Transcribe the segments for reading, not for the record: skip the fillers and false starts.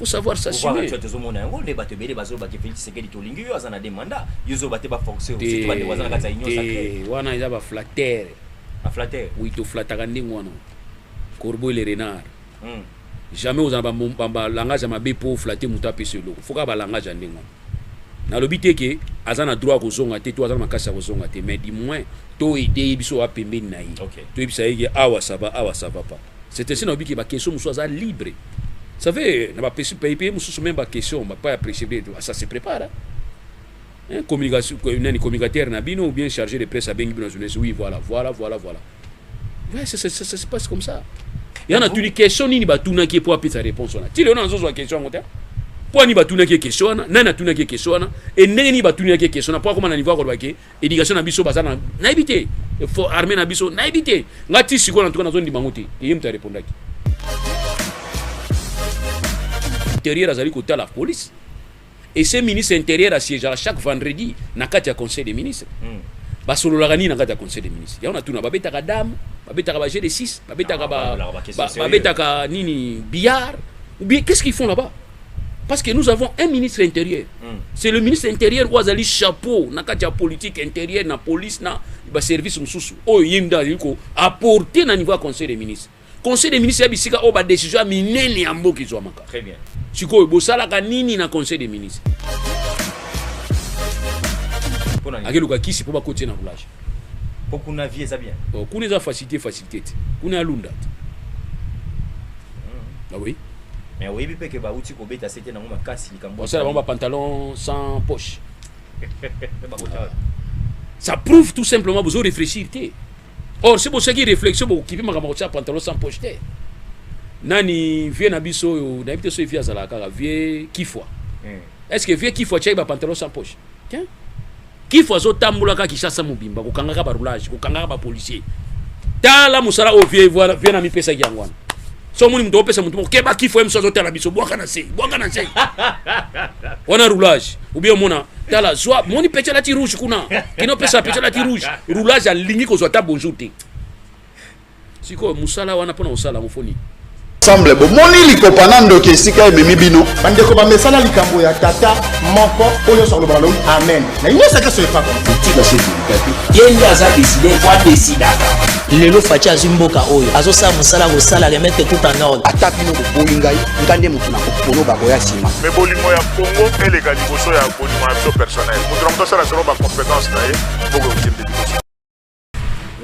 faut savoir s'assumer. Tu as tout mon angle, les bateaux belé bazo bateau Félix Tshisekedi to lingi yo azana demanda, yo bateau ba forcer aussi ba de wazana kata union sacrée. Wana iza ba flatter. A flatter. Oui, to flatter ndingo wana. Corbeau et les renards. Jamais aux amba langage ma be pour flatter muta peselo. Faut ka ba langage ndingo. Na lobité que azana droit kozonga te to azana makasa kozonga te, mais du moins to aider biso a pembeni na yi. To ebisa yeke awa ça va pas. C'est ainsi na obiki ba question muso aza libre. Vous savez, na ba pays muso même ba question ba pas apprécier, ça se prépare. Hein, communication communicateur na bino ou bien chargé de presse à bengi bino journée. Oui, voilà. Ouais, ça se passe comme ça. Il y en a une question ni ba tuna qui pour appeler sa réponse on a. Tu le on a question en côté. Pour ni ba tuna qui question na na tuna qui question et ni ba tuna qui question pour comment na niveau ko ba ke éducation na biso bazana na éviter. Il faut armer na biso na éviter. Ngati siko na tout na zone di bangote. Et il me répondre qui. Intérieur azali côté la police. Et ce ministre intérieur assiège chaque vendredi na kati ya conseil des ministres. Basolo la gani na kati ya conseil des ministres. Ya on a tout na babeta ka dame, babeta ka ba G6, babeta ka babeta ka nini billard ou bien qu'est-ce qu'ils font là-bas? Parce que nous avons un ministre intérieur. C'est le ministre intérieur ou azali chapeau na kati ya politique intérieure na police na ba service mususu. O yimda liko apporter na niveau conseil des ministres. Conseil des ministres bisika o ba décision minene ya mboki zo maka. Très bien. Siko bosala ka nini na conseil des ministres. Akeluka kisi po ba côté na village. Pour qu'on vie ça bien. Oh, kuna za facilité. Kuna alunda. Ah oui. Mais oui, bi peke ba uti ko beta c'était na ngoma kasi likambo. Ça ba pantalon sans poche. Ça prouve tout simplement besoin de réfléchir. Or c'est pour ça qui réflexion pour qui ma ça pantalon sans poche. Nani vie na biso yo na bité so vie azala kaka vie kifwa. Est-ce que vie kifwa tchai ba pantalon sans poche? Tiens. Kifwa zo tambula ka kishasa mubimba ko kangaka ba roulage ko kangaka ba policier. Tala musala o vie voilà vie na mi pesa yangwana. So muni mdo pesa mtu ke ba kifwa mso zo tala biso boka na sei. Wana roulage ou bien mona tala zwa moni pesa la ti rouge kuna. Kino pesa la ti rouge. Roulage a lingi ko zo ta bonjour te. Siko musala wana pona usala mofoni. Semble bon moni likopanando ke sika ebemi bino bande ko ba mesala likambo ya tata moko oyo sur le ballon amen na ino saka so pas comme tika se dikati yenda za décider quoi décider lelo fachi azimboka oyo azosa musala ko sala remettre tout en ordre atapino ko bolingai ngande mutu na ko polo ba koya sima mais bolingo ya Congo elega liboso ya bolingo ya personnel mutu na sala selon ba compétence na ye boko timbe liboso.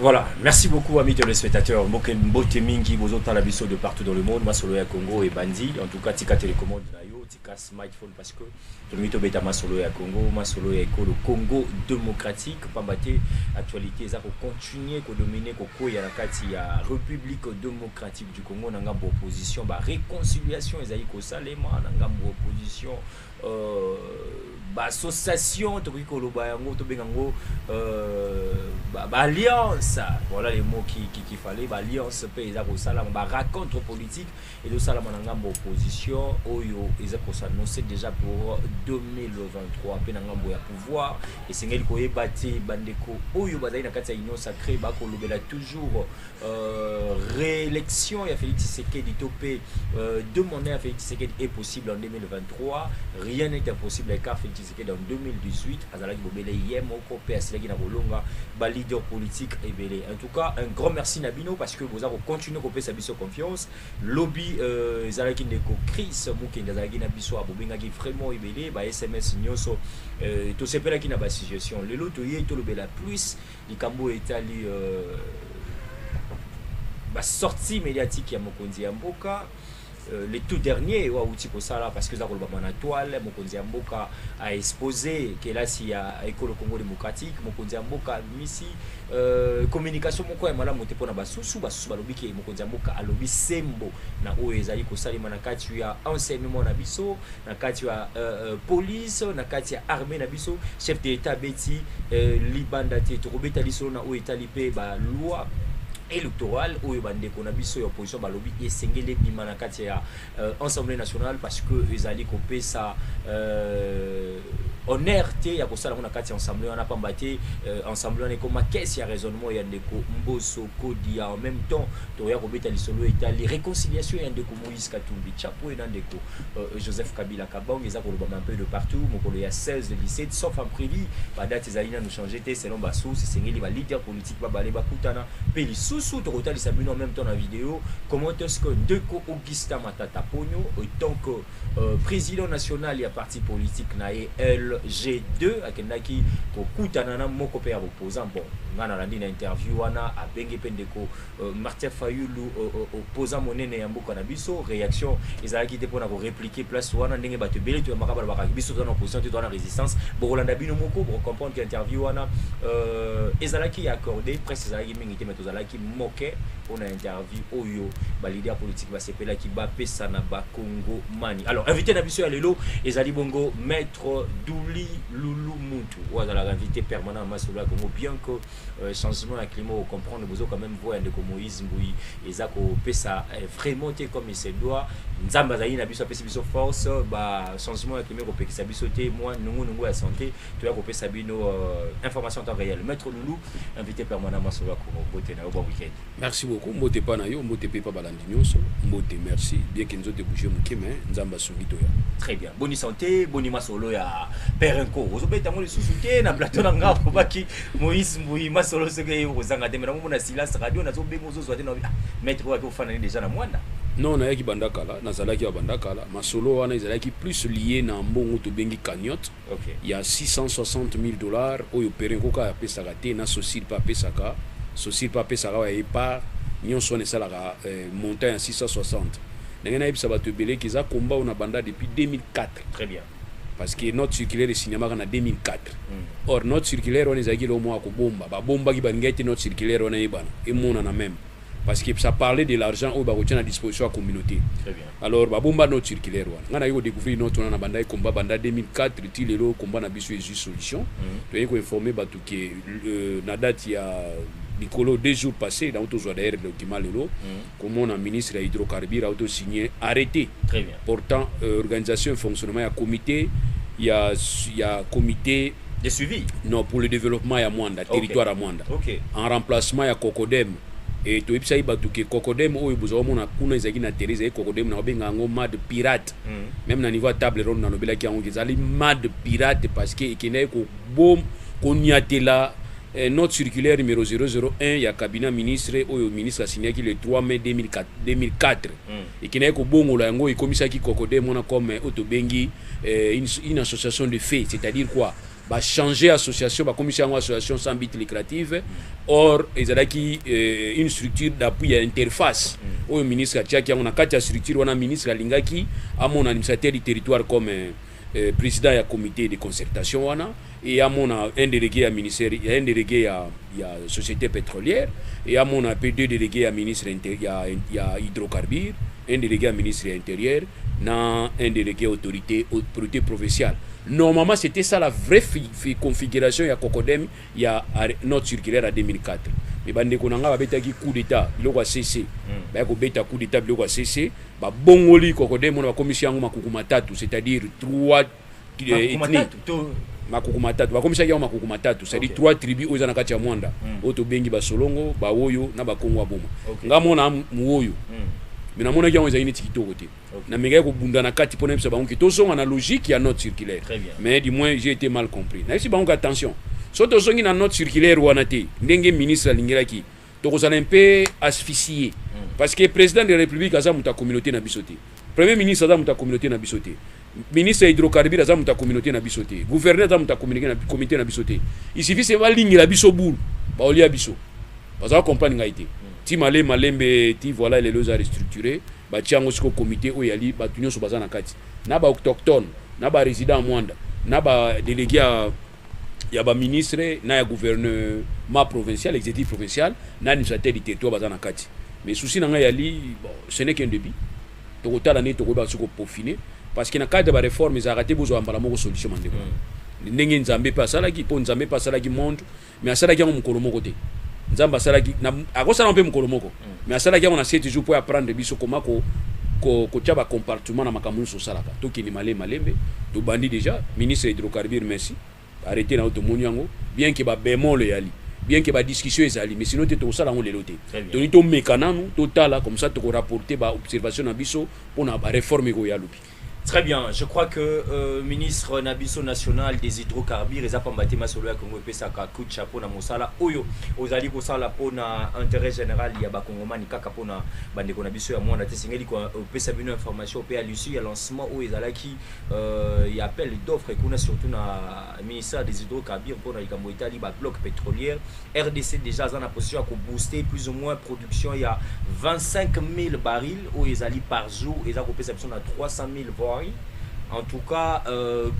Voilà, merci beaucoup amis téléspectateurs. Mbote mingi bozota la biso de partout dans le monde. Moi solo ya Congo et Bandi. En tout cas, tika télécommande na yo, tika smartphone parce que tout le mito beta ma solo ya Congo, ma solo ya le Congo démocratique. Pambate actualité ça pour continuer ko dominer ko ya na kati ya République démocratique du Congo na ngambo opposition ba réconciliation ezali ko salema na ngambo opposition association to koloba yango to bengango alliance, voilà les mots qui fallait, alliance paysa ko sala ba rencontre politique et de sala mananga opposition oyo ezako s'annoncer déjà pour 2023 pe ngambo ya pouvoir et sengeli ko ebati bandeko oyo bazali na kati ya union sacrée ba ko lobela toujours réélection ya Félix Tshisekedi topé demander à Félix Tshisekedi est possible en 2023, rien n'est impossible car Félix Tshisekedi en 2018 azalaki bobele yemo ko PS laki na bolonga ba leader politique et belé. En tout cas, un grand merci Nabino parce que vous avez continué à faire sa confiance. Lobby zalaki ndeko Chris Mukenda zalaki na biso abobengaki vraiment ebelé ba SMS nyoso to sepela ki na ba situation. Lelo to ye to lobela plus likambo etali ba sortie médiatique ya mokonzi ya mboka. Les tout derniers parce que ça na toile Mokonzi ya mboka a exposé que là si ya école Congo démocratique Mokonzi ya mboka misi communication moko ya malamu te pona basusu balobi ke Mokonzi ya mboka alobi sembo na oyo ezali ko salima na kati ya enseignement na biso na kati ya police na kati ya armée na biso chef d'état beti libanda te to robeta lisolo na oyo etalipe ba loi électoral ou bandeko na biso ya opposition balobi esengele bima na kati ya Assemblée nationale parce que ezali kopé ça honneur te ya kosala ngo na kati ensemble on a pas mbaté ensemble on est comme caisse ya raisonnement ya ndeko Mboso Kodi en même temps to ya kobeta lisolo etali réconciliation ya ndeko Moïse Katumbi chapeau na ndeko Joseph Kabila Kabang eza ko un peu de partout mokolo ya 16 le 17 sauf en prévu ba date ezalina nous changer te selon ba source sengeli ba leader politique ba balé ba kutana pe li susu to kotali sabino en même temps la vidéo comment est-ce que ndeko Augustin Matata Ponyo tant que président national ya parti politique na LG2 akendaki ko kutana na moko pe ya opposant bon ngana landi na interview wana abenge pe ndeko Martin Fayulu opposant monene ya mboka na biso réaction ezalaki te pona ko répliquer place wana ndenge bato belé to makaba ba biso dans opposition to dans résistance borolanda bino moko pour comprendre que interview wana ezalaki accordé presse ezalaki mingi te mais tozalaki moqué on a interview oyo ba leader politique ba sepela ki ba pesa na ba Congo mani alors invité na biso ya lelo ezali bongo maître Douli Loulou Muntu wala invité permanent masolo Congo bien que changement à climat au comprendre besoin quand même voir de Moïse Mbouyi ezako pesa vraiment comme il se doit nzamba zali na biso pesa biso force ba changement à climat ko pekisa biso te moi nungu ya santé to ya ko pesa bino information en temps réel maître Loulou invité permanent masolo Congo bote na bon week-end. Merci beaucoup mbote pa na yo mbote pe pa balandi nyonso mbote merci bien que nous te bouger mukime nzamba sungito ya très bien bonne santé boni masolo ya perenko ozobeta mo lisusu te na plateau na ngapo baki Moïse Mbouyi masolo seke ozanga te mena mo na silence radio na zo bengo zo zoate na maître wa ko fana déjà na mwanda non na yaki bandakala na zalaki ya bandakala masolo wana ezalaki plus lié na mbongo to bengi cagnotte okay. Il y a $660,000 oyo perenko ka pesaka te na société pa pesaka société pa pesaka wa epar nyonso ne salaka montant ya 660 ndenge na yebisa bato ebele kiza komba ona banda depuis 2004 très bien parce que notre circulaire cinéma en 2004 or notre circulaire on ezaki lo mwa ko bomba ba bomba ki bangete notre circulaire on ebana et mona na même parce que ça parlait de l'argent au barotin à disposition à la communauté. Très bien. Alors babomba notre circulaire on a découvert notre on a banda combat banda 2004 il le combat na biso juste solution tu ko informer batu que na date ya Nicolo 2 jours passés dans auto d'ailleurs le document lelo comme on a ministre de l'hydrocarbure a auto signé arrêté. Très bien. Portant organisation et fonctionnement ya comité il y a comité de suivi non pour le développement ya Mwanda territoire à Mwanda en remplacement ya Kokodem et to ipsa ibatu ke Kokodem o ibuzo mona kuna ezaki na Teresa e Kokodem na benga ngo mad pirate même na niveau table ronde na lobela ki ngo ezali mad pirate parce que ikene ko bom ko niatela note circulaire numéro 001 ya cabinet ministre oyo ministre a signé le 3 mai 2004 ikene ko bongola ngo ikomisaki Kokodem mona comme otobengi une association de fait, c'est-à-dire quoi bah changer association bah commission association sans but lucratif or ezalaki une structure d'appui à interface au ministre Tiaki on a quatre structures on a ministre Lingaki à mon administrateur du territoire comme président du comité de concertation wana et à mon un délégué à ministère un délégué à société pétrolière et à mon deux délégués à ministre intérieur hydrocarbures un délégué à ministre intérieur na un délégué autorité provinciale. Normalement, c'était ça la vraie configuration ya Kokodem ya notre circulaire à 2004. Mais bande konanga babeta ki coup d'état, biloko cessé. Ba ko beta coup d'état biloko cessé, ba bongoli Kokodem na commission yango makuku matatu, c'est-à-dire trois ethnies. Makuku matatu, ba commission yango makuku matatu, c'est-à-dire trois tribus oza na kati ya Mwanda. Oto bengi ba Solongo, ba Woyo na ba Kongo aboma. Ngamona muoyo. Mais na qui ont une kitoko te na mega ko bunda na kati pona bisa bango to songa na logique ya note circulaire mais du moins j'ai été mal compris na si bango attention so to songi na note circulaire wana te ndenge ministre lingiraki to ko un peu asphyxié parce que président de la république aza muta communauté na bisoté premier ministre aza muta communauté na bisoté ministre hydrocarbures aza muta communauté na bisoté gouverneur aza muta communauté na bisoté il suffit c'est va ligne la biso boule ba olia biso baza comprendre ngaité ti malembe ti voilà les lois à restructurer ba tiango siko comité o yali ba tunyo so bazana kati na ba autochtone na ba résident Mwanda na ba délégué ya ba ministre na ya gouvernement provincial exécutif provincial na administrateur du territoire bazana kati mais souci na yali bon ce n'est qu'un début to kotala ne to ko ba siko peaufiner parce que na cadre ba réforme ils arrêté besoin mbala moko solution mande ndenge nzambe pa sala ki po nzambe pa sala ki monde mais asala ki mukolo moko te nzamba salaki na akosala mpe mukolo moko mais asala ki on a 7 jours pour apprendre biso comment ko kotia ba comportement na makambo so salaka to kini malembe to bandi déjà ministre hydrocarbures merci arrêter na to monyango bien que ba bémol yali bien que ba discussion ezali mais sinon to sala ngo lelo te to ni to mekananu to tala comme ça to rapporter ba observation na biso pour na ba réforme ko yalubi. Très bien, je crois que ministre Nabiso national des hydrocarbures et Zapambate Masolo Congo Pesaka coup de chapeau na mosala oyo ozali ko sala pona intérêt général ya ba Congomani kaka pona bande ko Nabiso ya mwana te singeli ko pesa bino information pe à l'issue ya lancement oyo ezalaki ya appel d'offres kuna surtout na ministère des hydrocarbures pona likambo Italie ba bloc pétrolière RDC déjà dans la position à booster plus ou moins production il y a 25 000 barils oyo ezali par jour et ça ko pesa biso na 300 000 voire. En tout cas,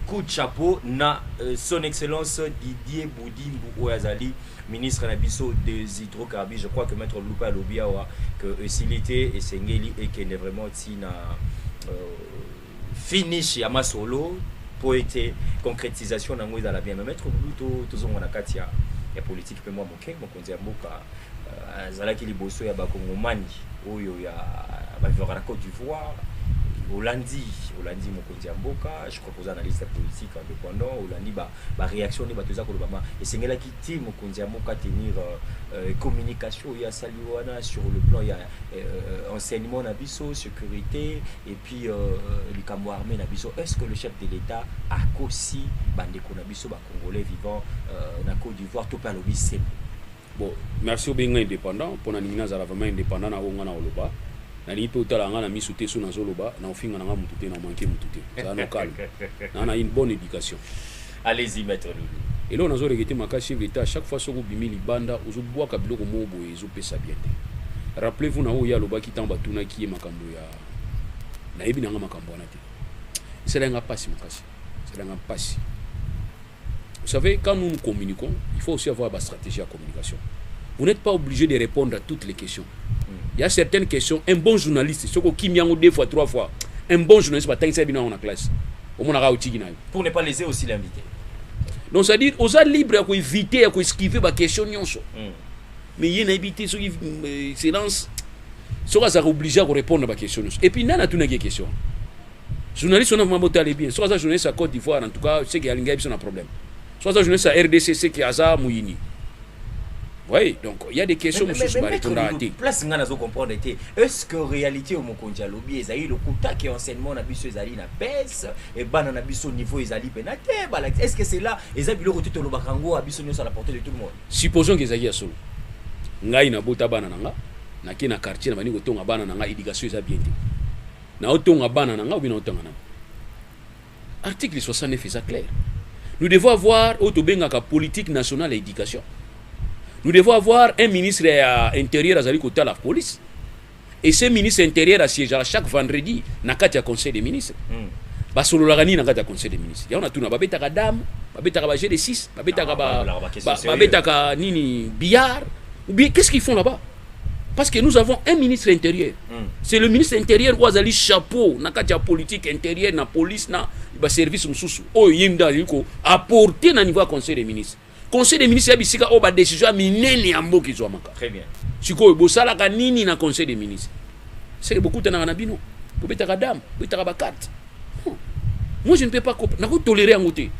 coup de chapeau na son excellence Didier Boudimbu Ouazali, ministre Nabiso des hydrocarbures. Je crois que maître Lupa Lobia que Silité et Sengeli et qui est vraiment tina finish ya masolo pour être concrétisation na ngwe la bien. Mais maître Luto tozongo na katia ya politique pe moi mon konzi mboka zalaki liboso ya ba Kongomani oyo ya ba vivre la Côte d'Ivoire. Hollandi mokonzi mboka, je crois que vous analysez politique indépendant, Hollandi ba réaction ni batoza ko lobama et sengela ki ti mokonzi mboka tenir communication ya saliwana sur le plan ya enseignement na biso, sécurité et puis likambo armée na biso. Est-ce que le chef de l'État a aussi bande ko na biso ba congolais vivant na Côte d'Ivoire to pa lobi sem? Bon, merci au bien indépendant pour na nina za vraiment indépendant na wonga na oloba. Na ni pe utala nga na misute so na zoloba na ofinga na nga mutute na manke mutute ça no calme na une bonne éducation. Allez-y maître Lulu. Et là on a zo regretter makashi vita chaque fois soko bimi libanda ozo boa ka biloko mobo ezo pesa bien te. Rappelez-vous na oya loba ki tamba tuna ki makambo ya na ebi na nga makambo na te. C'est là nga passe makashi. C'est là nga passe. Vous savez quand nous communiquons, il faut aussi avoir une stratégie de communication. Vous n'êtes pas obligé de répondre à toutes les questions. Il y a certaines questions. Un bon journaliste, ce qui m'y a deux fois, trois fois, un bon journaliste va t'insérer bien dans la classe. Pour ne pas laisser aussi l'invité. Donc, c'est-à-dire, on est libre à éviter, à esquiver la question. Mais il y a une invité, silence. Ça va obliger à répondre à la question. Et puis, il y a une question. Journaliste, on a bien. Soit un journaliste à Côte d'Ivoire, en tout cas, c'est qu'il y a un problème. Soit un journaliste à RDC, c'est qu'il y a un Mouini. Oui, donc il y a des questions mais place ngana zo comprendre est-ce que réalité au mokonzi alobi ezali le kuta qui enseignement na biso ezali na baisse et bana na biso niveau ezali penate est-ce que c'est là ezali biloko to lo bakango a biso nyoso à la portée de tout le monde? Supposons que ezali solo ngai na bota bana nanga na kina quartier na bani ko tonga bana nanga éducation eza bien te na otonga bana nanga ou bien otonga na article 69 est clair. Nous devons avoir autobengaka politique nationale et éducation. Nous devons avoir un ministre intérieur à côté de la police. Et ce ministre intérieur assiège chaque vendredi dans le conseil des ministres. Parce que nous avons un conseil des ministres. Il y a tout. Babetaka dame, babetaka G6, babetaka nini billard. Ou bien qu'est-ce qu'ils font là-bas? Parce que nous avons un ministre intérieur. C'est le ministre intérieur qui a le chapeau dans la politique intérieure, dans la police, dans le service mususu. Oh, yimda liko apporter dans niveau conseil des ministres. Conseil des ministres bisika o ba décision minene ya mboki zo maka. Très bien. Siko bosala ka nini na conseil des ministres. C'est beaucoup tana na bino. Bobetaka dame, bobetaka ba carte. Moi je ne peux pas na ko tolérer en côté.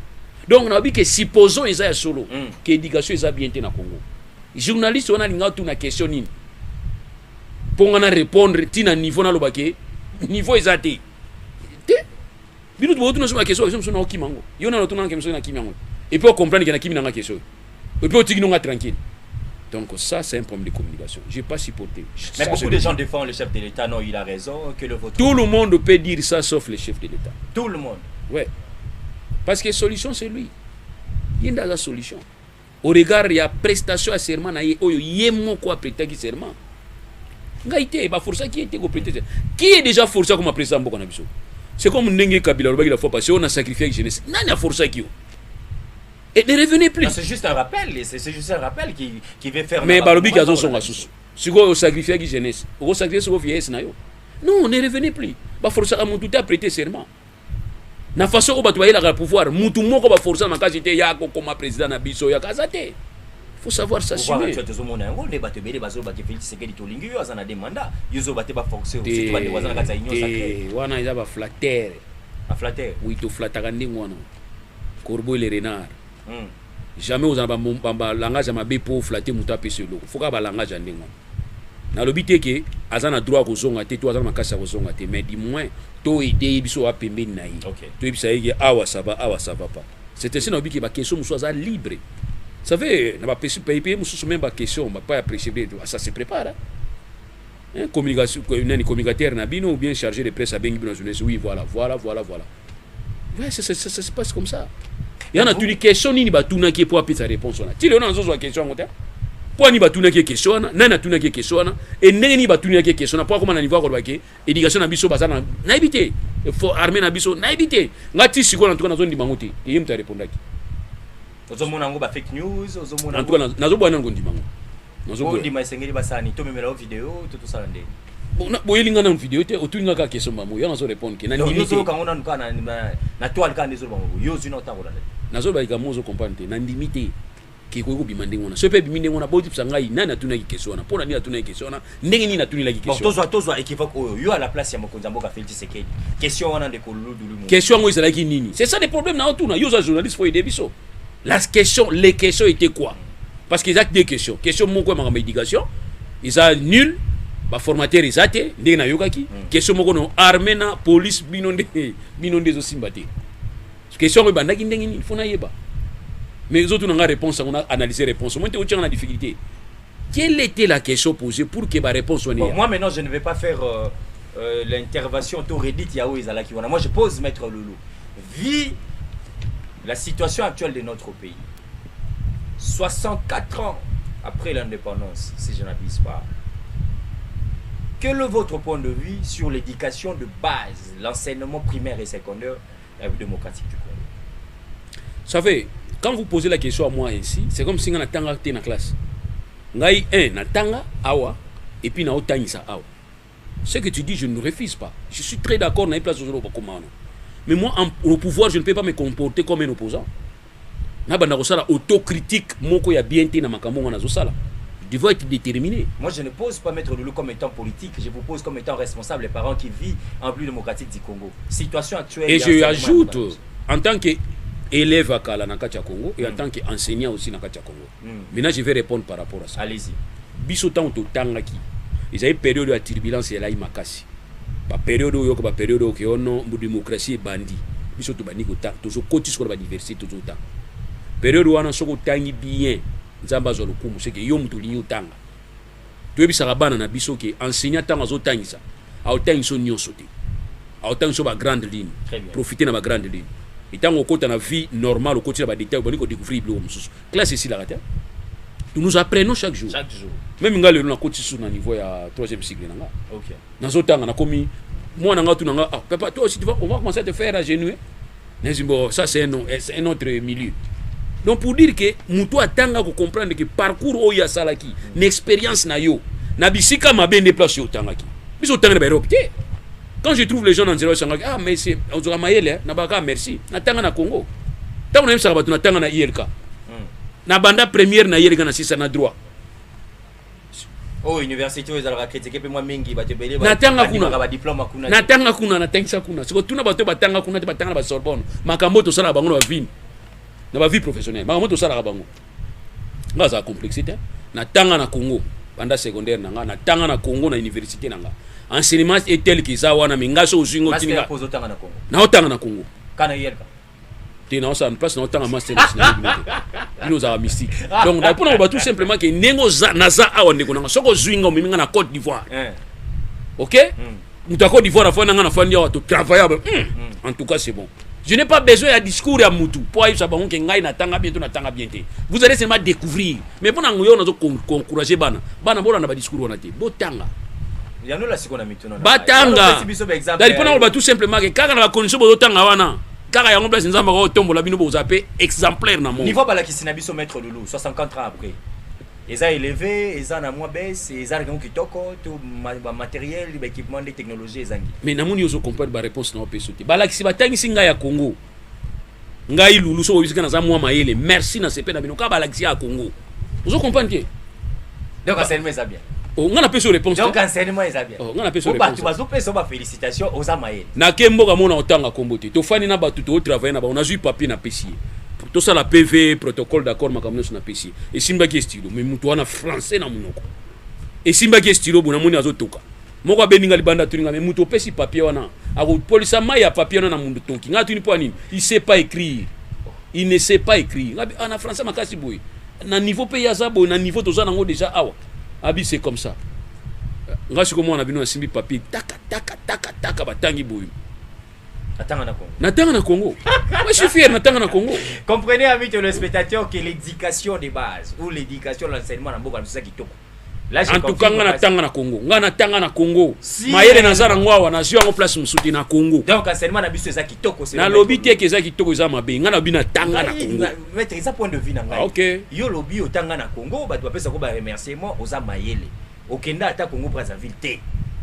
Donc on a dit que supposons isa solo que éducation isa bien te na Congo. Journaliste on a linga tout na question nini. Pour on a répondre tina niveau na lobake niveau isa te. Bino to botu na soma question so na okimango. Yo na tuna question na kimango. Et puis on comprend qu'il y a qui n'a pas question. Et puis on dit qu'il n'est tranquille. Donc ça c'est un problème de communication. Je n'ai pas supporté. Mais beaucoup de gens défendent le chef de l'État. Non, il a raison. Que le vote. Tout le monde peut dire ça sauf le chef de l'État. Tout le monde. Ouais. Parce que la solution c'est lui. Il y a la solution. Au regard il y a prestation à serment. Il y a mon quoi prêter qui serment. Qui est déjà forcé comme président Mboka Nabiso? C'est comme Ndenge Kabila il a fait passer on a sacrifié la jeunesse. N'a forcé qui? Et ne revenez plus. C'est juste un rappel, c'est juste un rappel qui veut faire. Mais Balobi qui a son assous. Si vous sacrifiez la jeunesse, vous sacrifiez sur vos vieillesse na yo. Non, ne revenez plus. Ba forcer à mon tout à prêter serment. Na façon où ba toyer la pouvoir, mutu moko ba forcer na kasité ya ko comme président na biso ya kazate. faut savoir s'assumer. Tu as tout monde on débat te bélé bazo ba ke Félix Sekedi to lingi yo azana demanda yozo ba te ba fonction surtout ba te wazana kata union sacrée wana eza ba flatteur a flatter oui to flattaka ndenge wana corbeau et les renards jamais aux bamba langage ma be pour flatter muta pese loko faut ka ba langage ndenge wana na lobi te ke azana droit ko zonga te to azana makasa ko zonga te mais du moins to aider biso wa pembeni na yi to ibisa yeke awa ça va pas c'est ainsi na lobi ke ba question muso aza libre. Vous savez, on va payer même la question, on va pas apprécier, ça se prépare. Hein? Communication, communicateur ou bien chargé de presse à Bengi Binozounès, oui, voilà. Ouais, ça se passe comme ça. Il y en a toutes les questions, ni ba tuna qui pour appeler sa réponse. Tu le non, question pour ni ba tuna qui question, nana tuna qui question, et ni ba tuna qui question, pour comment on niveau quoi que éducation na biso bazana na éviter. Il faut armer na biso na éviter. Ngati siko en tout cas na zone di bangote, et il me répondre qui. Ozomona ngo ba fake news, ozomona en tout cas nazobona ngo ndimango. Nazobona ndima sengeli basani to memela video tout ça ndé. Bon boyelinga na vidéo te otulinga ka question mamu, yo nazo répondre ke na ndimi te. Yo ka ngona nkana na toile ka ndezo bango. Yo zina otangola. Nazo ba ikamu zo comprendre te na ndimi te. Ki ko bimande ngona. So pe bimande ngona boti psangai nani atuna ki question na. Pona ni atuna ki question na. Ndenge ni natuna ki question. Bon tozo équivoque yo à la place ya Mokonzi Mboka Félix Sekedi. Question wana ndeko lulu. Question ngo izala ki nini? C'est ça le problème na otuna. Yo za journaliste faut aider biso. Les questions étaient quoi? Parce qu'ils ont des questions. Question moko ma médication, ils sont nuls, ba formateur ils até, ndé na yokaki. Question moko no armée na police binonde zo simbate. Question ko bandaki ndenge ni faut na yeba. Mais les autres n'ont pas réponse, on a analysé réponse. Moi tu as la difficulté. Quelle était la question posée pour que ma réponse soit bon, moi maintenant je ne vais pas faire l'intervention to Reddit yao izalaki wana. Moi je pose maître Loulou. Vie la situation actuelle de notre pays, 64 ans après l'indépendance, si je n'abuse pas, quel est votre point de vue sur l'éducation de base, l'enseignement primaire et secondaire de la démocratique du Congo? Vous savez, quand vous posez la question à moi ainsi, c'est comme si on a tanga dans la classe. Ngai na tanga awa et puis na otangisa awa. Ce que tu dis, je ne refuse pas. Je suis très d'accord dans les places aujourd'hui au Comano. Mais moi, au pouvoir, je ne peux pas me comporter comme un opposant. Je autocritique, je dois être déterminé. Moi, je ne pose pas Maître Loulou comme étant politique, je vous pose comme étant responsable des parents qui vivent en plus démocratique du Congo. Situation actuelle. Et je ajoute, en tant qu'élève à Kala Nakacha Congo et en tant qu'enseignant aussi Nakacha Congo. Maintenant, je vais répondre par rapport à ça. Allez-y. Bisotan to tangaki. Ils avaient une période de turbulence et là, ils m'akassent. Ba période où ba période où on démocratie bandi biso to bani ko ta toujours côté sur la diversité toujours ta période où on soko tangi bien nzamba zo lokumu c'est que yo mutu linyo tanga to ebisa bana na biso ke enseignant tanga zo tangisa a otangi so nyonso te a otangi so ba grande ligne profiter na ba grande ligne itango kota na vie normale au côté na ba détail bani ko découvrir bilo mususu classe ici la rata. Nous apprenons chaque jour. Même si nous avons un niveau à 3e cycle. Ok. Nous avons commis. Moi, papa, toi aussi, on va commencer à te faire agenouer. Ça, c'est un autre milieu. Donc, pour dire que nous devons comprendre que le parcours où il y a ça, l'expérience, Nabisika m'a bien déplacé au Tangaki. Quand je trouve les gens dans 0 ah, mais c'est. On dirait Maël, merci. Natanga Congo. Tant on aime ça, on a na ILK. Na banda première na yeli kana sisa na droit. Oh université aux ala critiquer pe moi mingi ba te belé ba. Natanga kuna ba diplôme kuna. Natanga kuna na tangisa kuna. Siko tuna bato batanga kuna te batanga ba Sorbonne. Makambo to sala bango na vie. Na ba vie professionnelle. Makambo to sala bango. Ngaza complexité. Natanga na Congo banda secondaire nanga natanga na Congo na université nanga. Enseignement est tel que ça wana mingaso uzingo tinga. Parce que otanga na Congo. Na otanga na Congo. Kana yelka. Non, ça ne passe pas autant à master il nous a mystique. Donc, on va tout simplement que Nengo Naza a on est soko zwingo minga na Côte d'Ivoire. OK? Nous ta Côte d'Ivoire fa na fa ndia to travailler. En tout cas, c'est bon. Je n'ai pas besoin d'un discours à Moutou. Pour ça ba on ke ngai na tanga bientôt na tanga bientôt. Vous allez seulement découvrir. Mais pour ngoyo na zo encourager bana. Bana bola na ba discours on a te. Botanga. Il y a nous la sikona mituna. Batanga. D'ailleurs, on va tout simplement que quand on a connu ce botanga wana. Car il y a un place nzamba ko tombo la bino bo zappé exemplaire na mo. Niveau bala ki sinabiso Maître Loulou 64 ans après. Ils ont élevé, ils ont moins baisse, ils ont kitoko tout matériel, équipement, des technologies ezangi. Mais namoni ozo comprendre ba réponse na opesoti. Bala ki sibatangi singa ya Congo. Ngai Loulou so obisika na za mwa maele. Merci na sepe na bino ka bala ki ya Congo. Vous comprenez? Donc enseignement ça bien. On a pas sur réponse. Donc enseignement ça bien. On a pas sur réponse. Tu vas pas félicitations aux amaïs. Na kemboka mona otanga kombote. To fani na batu to travailler na ba on a eu papier na PC. Tout ça la PV protocole d'accord makamno na PC. Et simba ki stylo mais mutu wana français na munoko. Et simba ki stylo bona moni azotoka. Moko beninga libanda tuninga mais mutu pesi papier wana. Ako polisa mai ya papier na mundu toki. Ngatu ni po nini? Il sait pas écrire. Il ne sait pas écrire. En français makasi boy. Na niveau pe ya za boy na niveau to za nango déjà awa. Abi c'est comme ça. Ngasi ko mona bino simbi papier taka batangi boy. Natanga na Congo. Natanga na Congo. Moi je suis fier natanga na Congo. Comprenez amis téléspectateurs que l'éducation de base ou l'éducation l'enseignement na mboka c'est kitoko. Là En tout cas ngana tanga na Congo. Ngana tanga na Congo. Si, Mayele nazara ngwawa na zio en place musuti na Congo. Donc enseignement na biso ça kitoko c'est. Na lobby te ke za kitoko za mabe. Ngana bina tanga na Congo. Mettre ça point de vue na ngai. OK. Yo lobby otanga na Congo ba doit pesa ko ba remerciement aux amayele. Okenda ata Congo Brazzaville te.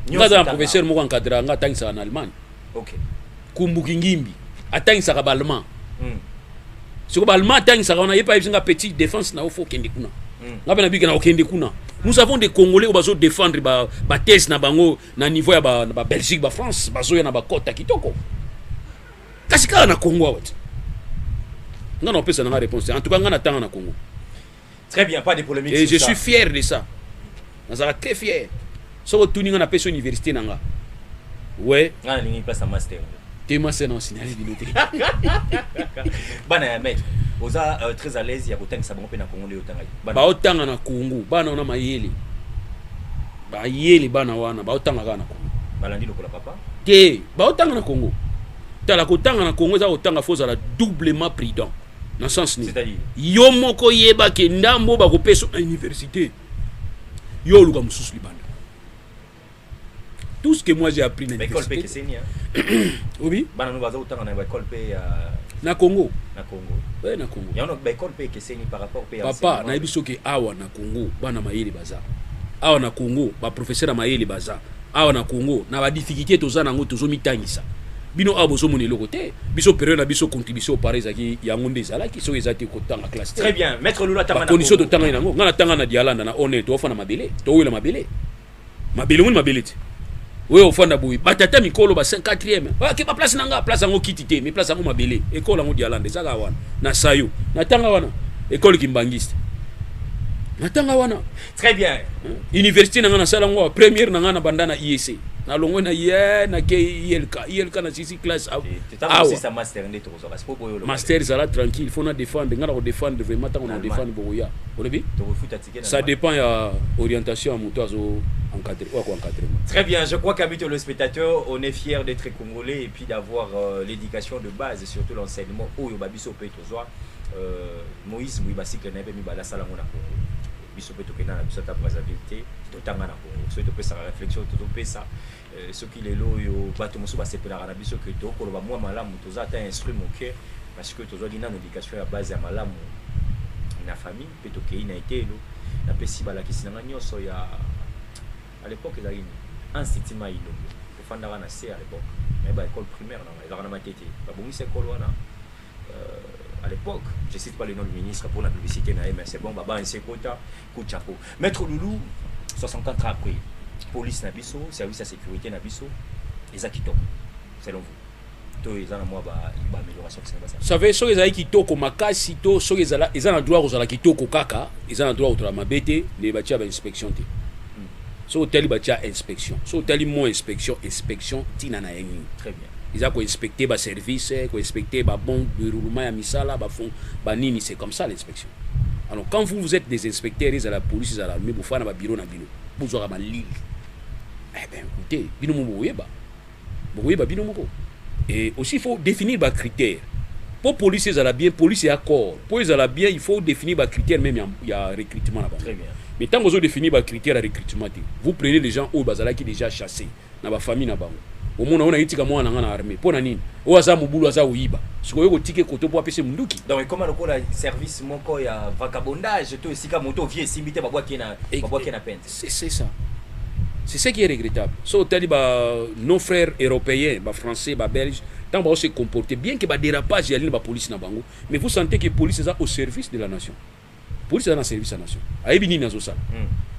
Ngaza professeur moko encadrer nga tangisa en Allemagne. OK. Kumbuki ngimbi atangisa ka balma. Siko balma tangisa ona yepa yinga petite défense na ofo kende kuna. Ngabe na bika na okende kuna. Nous avons des Congolais qui vont défendre ba thèse na bango na niveau ya ba Belgique ba France bazo ya na ba kota kitoko. Kasika na Congo wat. Non peut ça na réponse. En tout cas ngana tanga na Congo. Très bien, pas de polémique. Et je suis fier de ça. Nazara très fier. So tu ninga na pesa université nanga. Ouais. Ngana ningi place à master. T'es master na signaler biloté. Bana ya maître. Oza très à l'aise ya kotanga sabongo pe na Congo le otanga. Ba otanga na Congo, bana ona mayele. Ba yele bana wana, ba otanga na Congo. Balandi lokola papa. Te, ba otanga na Congo. Tala kotanga na Congo za otanga foza la doublement prudent. Dans sens ni. C'est-à-dire yo moko yeba ke ndambo ba ko peso na université. Yo luka mususu libanda. Tout ce que moi j'ai appris dans l'école l'université. Oui. Bana nous baza otanga na école pe na Congo. Na Congo. Ouais, na Congo. Il y a une école pe keseni par rapport pe papa na biso ke awa na Congo bana mayele baza. Awa na Congo ba professeur mayele baza. Awa na Congo na ba difficulté toza nango tozo mitangisa. Bino abozo monelo côté biso période na biso contribution par ezaki yango ndezala ki so ezati ko tanga classe. Très bien, maître Lula tanga na condition de tanga nango ngana tanga na dialanda na honnête to fana mabele to wela mabele. Mabele mun mabele ti. Oui, au fond d'abord, batata mikolo ba 54e. Ah, ki ba place nanga, place ngo kitité, mais place ngo mabele. École ngo dialande zaka wana. Na sayo. Na tanga wana. École kimbangiste. Na tanga wana. Très bien. Université nanga na sala ngo première nanga na bandana IEC. Na longo na ye na ke ILK na 6 classe. Ah, c'est ça master ndé to ko so boyo lo. Master ça tranquille, faut na défendre, ngana ko défendre vraiment tant on défendre boya. Olebi? Ça dépend ya orientation à moto azo encadrer ou encadrer. Très bien, je crois qu'amis le spectateur, on est fier d'être congolais et puis d'avoir l'éducation de base et surtout l'enseignement au yobabiso pe tozoa Moïse Mouibasi que nebe mi bala sala ngona Congo. Biso pe tokena na biso ta Brazzaville to tanga na Congo. So to pe sa réflexion to pe ça ce qui les lo yo bato moso ba sepela na biso que to ko ba moi malamu toza ta instruit mon cœur parce que tozoa dina éducation à base ya malamu na famille pe to kei na été lo na pe si bala kisinanga nyoso ya à l'époque ils avaient un institut maïlongo le fandara na C à l'époque mais bah école primaire non ils avaient matete bah bon c'est école wana à l'époque je cite pas le nom du ministre pour la publicité mais c'est bon baba un sekota coup de chapeau maître Loulou 64 ans après police na biso service à sécurité na biso les akitoko selon vous to ils ont moi ba amélioration que ça ça veut so ezali kitoko makasi to so ezala ezana droit kozala kitoko kaka ezana droit kozala mabete les batia ba inspection te. So teli batia inspection. So teli mon inspection tina na yengi. Très bien. Ils ont inspecté ba service, inspecté ba bon déroulement ya misala, ba fond, ba nini, c'est comme ça l'inspection. Alors quand vous êtes des inspecteurs, ils à la police, à l'armée, vous faites na bureau na bino. Vous aurez ma ligne. Eh ben écoutez, bino mo boyeba. Boyeba bino moko. Et aussi il faut définir ba critères. Pour police ils à la bien, police et accord. Pour ils à la bien, il faut définir ba critères même il y a recrutement là-bas. Très bien. Mais tant que vous définissez les critères de recrutement, vous prenez les gens au bazala qui déjà chassés dans la famille na bango. Au monde on a été comme moi dans l'armée. Pour nani? Ou aza mubulu aza uiba. Ce que vous ticket koto pour appeler munduki. Donc comment le service mon ko ya vagabondage to esika moto vie simité ba boaki na peine. C'est ça. C'est ce qui est regrettable. So taliba nos frères européens, ba français, ba belges, tant ba se comporter bien que ba dérapage y a la police na bango, mais vous sentez que la police est au service de la nation. police dans service à nation ayebi nini azosala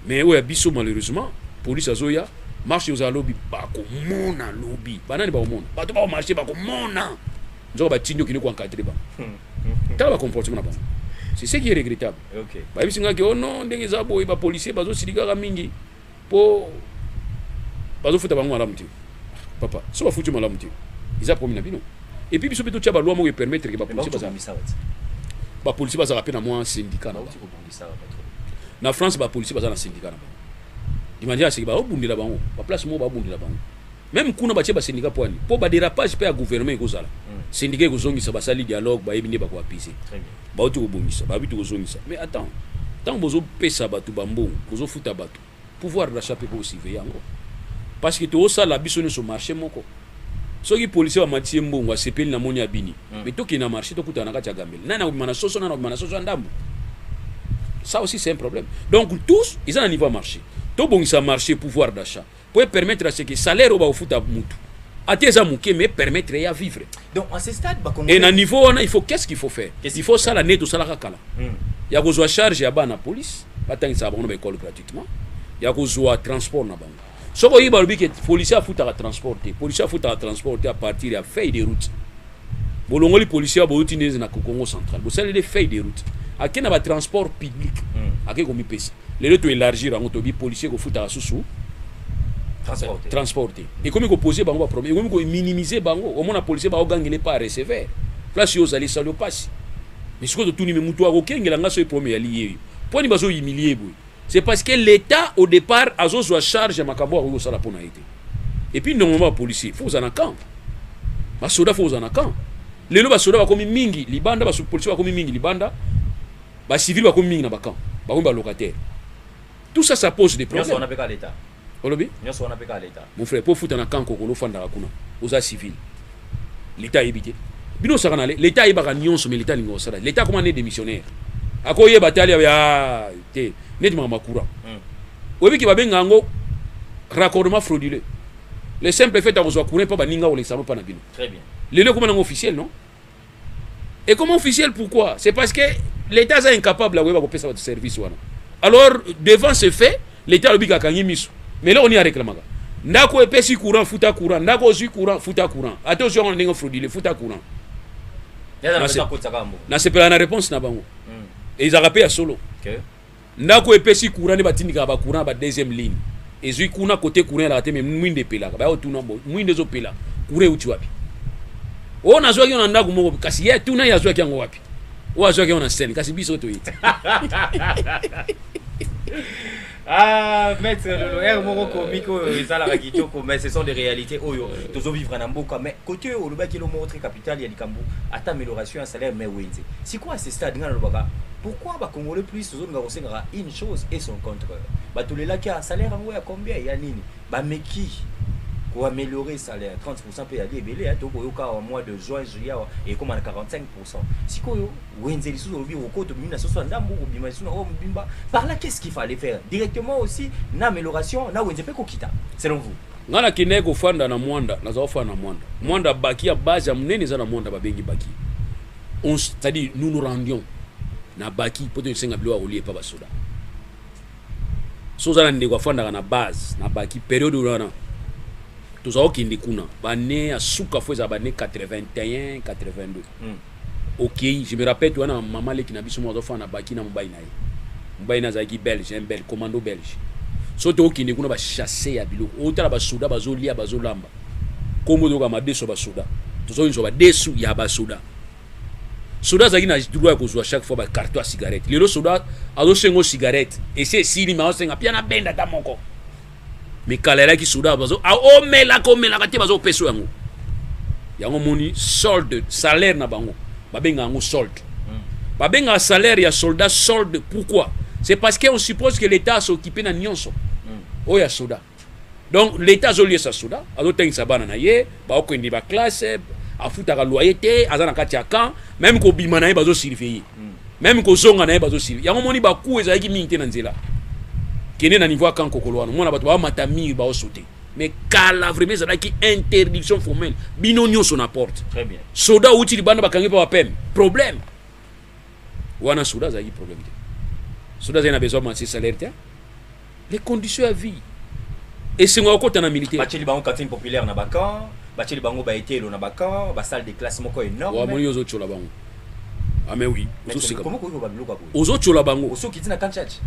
mais oya biso malheureusement police azoya marché aux lobby ba ko mona lobby banani ba mona bato ba marché ba ko mona nzo ba tinyo kini ko encadrer ba tala ba comportement na ba c'est ce qui est regrettable. OK. Ba bisinga ke ono ndenge za boy ba policier bazo silika mingi po bazo futa bango malamu ti papa so ba futu malamu ti ils a promis na bino et puis biso beto tia ba loi mo permettre que ba policier ba policier baza rapena moi syndicat na France ba policier baza na syndicat na ba dimanja c'est que ba obundela bango ba place mo ba obundela bango même kuna ba tia ba syndicat poani po ba dérapage pe ya gouvernement ko zala syndicat ko zongisa ba sali dialogue ba yebi ne ba ko apisi très bien ba otu ko bongisa ba bitu ko zongisa mais attends tant bozo pesa batu bambo bozo futa batu pouvoir d'achat pe ko surveiller yango parce que to ça la biso ne so marché moko soki policier wa matie mbongo asepeli na moni abini mais to ki na marché to kutana kati ya gambeli nana ko mana soso ndambo ça aussi c'est un problème donc tous ils ont un niveau marché to bongisa marché pouvoir d'achat pour permettre à ce que salaire au ba futa mutu ateza muke mais permettre ya vivre donc à ce stade ba et na niveau on il faut qu'est-ce qu'il faut faire il faut ça la net tout ça la kala ya ko zo charge ya ba na police batangisa ba no ba école gratuitement ya ko zo transport na bango soko yiba lobi ke policier afuta transporter policier afuta transporter à partir ya feuille de route bolongoli policier ba utineze na Congo central bo sale les feuilles de route akena ba transport public akeko mi pesa les to élargir en autobi policier ko futa susu transporter et comme ko poser bango ba problème comme ko minimiser bango au moins policier ba ogangele pas recevoir place yo zali salo passe mais ce que tout ni mutu a okengela ngaso e premier ya lié pour ni bazo humilier boy c'est parce que l'état au départ a zo charge makambo ko sala pona été et puis normalement policier faut en camp ba soda faut en camp lelo ba soda ba komi mingi libanda ba policier ba komi mingi libanda ba civil ba komi mingi na ba camp ba komi ba locataire tout ça ça pose des problèmes on appelle l'état olobi nyoso on appelle l'état mon frère pour foutre na camp ko lo fanda kuna oza civil l'état ebité bino sakana l'état ibaka nyonso mais l'état lingo sala l'état comment né démissionnaire akoye batali ya te net mama courant obi ki babenga ngo raccordement frauduleux le simple fait d'avoir courant pas baninga ou les salons pas na bino très bien le comment un officiel non et comment officiel pourquoi c'est parce que l'état est incapable de faire ce service wana alors devant ce fait l'état obi ka kangi miso mais là on y a réclamé ndako epesi courant futa courant ndako osu courant futa courant attention on ndenge frauduleux futa courant na sepela na réponse na bango et ils arrapé à solo OK ndako epesi courant ne batindika ba courant ba deuxième ligne et zui kuna côté courant la teme mwinde pela ba otuna bo mwinde zo pela courant uti wapi ona zo yona ndako moko kasi ye tuna ya zo kyango wapi wa zo kyona scène kasi biso to yiti ah maître lolo er moko komiko ezala ka kitoko mais ce sont des réalités oyo tozo vivre na mboka mais côté o lobaki lo montre capital ya likambo ata amélioration ya salaire mais wenze c'est quoi ce stade ngana lobaka pourquoi ba congolais plus tozo nga kosengara une chose et son contraire ba tolela ki salaire ngo ya combien ya nini ba meki pour améliorer salaire 30% peut aller belé to ko yoka au mois de juin juillet et comme à 45% sikoyo wenze lisu obi okoto bimina soso ndambo bimina soso o mbimba par là qu'est-ce qu'il fallait faire directement aussi na amélioration na wenze pe ko kita selon vous ngana kineko fanda na mwanda na za fanda na mwanda baki ya base ya mnene za na mwanda babengi baki on c'est-à-dire nous nous rendions na baki poto senga bilo olié pa basoda soza na ndeko fanda na base na baki période wana tous qui kuna bané à souka fois bané 81 82 OK je me rappelle toi na maman le qui na biso mo zo na baki na mbaina zaki belge un belge commando belge so to qui kuna ba chasser ya biloko otala ba soda bazo lia bazo lamba kombo doka ma deso ba soda tous ils ba desu ya ba soda soda zaki na droit ko zo chaque fois ba carton à cigarette le soda azo sengo cigarette et c'est si ni ma senga pia na benda ta moko mais kalera ki soda bazo a o mela ko mela kati bazo peso yango moni solde salaire na bango babenga ngo solde babenga salaire ya soldat solde pourquoi c'est parce qu'on suppose que l'état s'occupe na nyonso o ya soda donc l'état zolié sa soda azo tengisa bana na ye ba okendi ba classe afuta ka loyer azana kati ya camp même ko bima na ye bazo surveiller même ko zonga na ye bazo surveiller yango moni ba ku ezaki mingi na nzela kene na niveau kan kokolo wana mona bato ba matami ba sauter mais kala vraiment ça qui interdiction formelle binonio son apporte très bien soda uti libanda bakangi pa pem problème wana soda za problème Soda a besoin de ses salaires. Les conditions à vie. Et c'est moi qui suis militaire. Bacheli bango cantine populaire na bakan, bacheli bango ba etelo na bakan, ba salle de classe moko énorme. Wa moni aux autres bango. Ah mais oui, comment ko ba biloko boy. Aux autres bango. Oso qui dit na kanchach.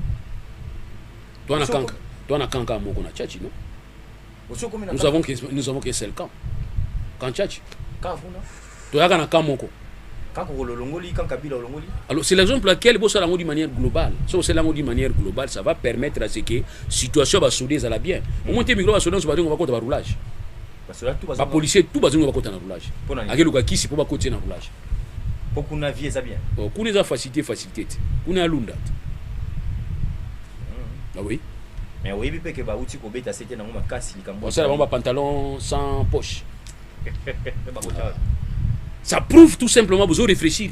Toi na kanka moko na tchatchi non? Oso comme na. Nous avons que seul camp. Quand tchatchi. Quand vous non? Toi na camp moko. Quand ko longoli, quand kabila longoli. Alors c'est l'exemple pour lequel bossa lango de manière globale. So c'est lango de manière globale, ça va permettre à ce que situation va souder à la bien. Au moins tes micro va souder on va côté roulage. Parce que là tout va. Ba policier tout bazongo va côté na roulage. Akelo ka kisi pour ba côté na roulage. Pour qu'on a vie ça bien. Pour qu'on ait facilité. Qu'on ait alunda. Ah oui. Mais oui, puis que ba outi ko beta c'était na ngoma kasi likambo. Ça là pantalon sans poche. Ça prouve tout simplement besoin de réfléchir.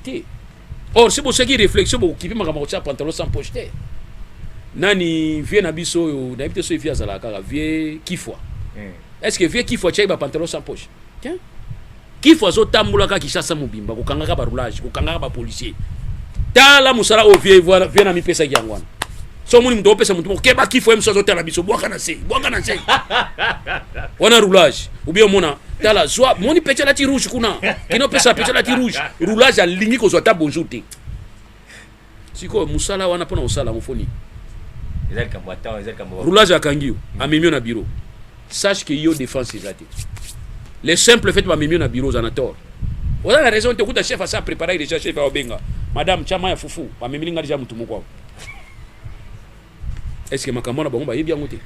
Or, c'est pour ça qu'il réflexion pour qui veut m'avoir pantalon sans poche. Nani vient na biso, d'habitude so vient à la cara, vient qui fois. Est-ce que vient qui fois tchèque pantalon sans poche? Tiens. Qui fois so tambula ka ki chassa mobimba, ko kanga ba roulage, ko kanga ba policier. Tala musala o vient voir vient na mi pesa yangwana. So muni mto pesa mtu ke ba qui fois mso zo tala biso, boka na sei. On a roulage. Ou bien mona tala soit moni pecha la ti rouge kuna. Kino pesa pecha la ti rouge. Roulage a lingi ko zo ta bonjour te. Siko musala wana pona usala mfoni. Roulage à Kangio, à Mimio na bureau. Sache que yo défense c'est raté. Les simples faits de Mimio na bureau, en tort. On a la raison de écouter chef à ça préparer déjà chef à Obenga. Madame Chama ya fufu, pa Mimili nga déjà mutumu kwa. Est-ce que makamona bango ba yebi yango te?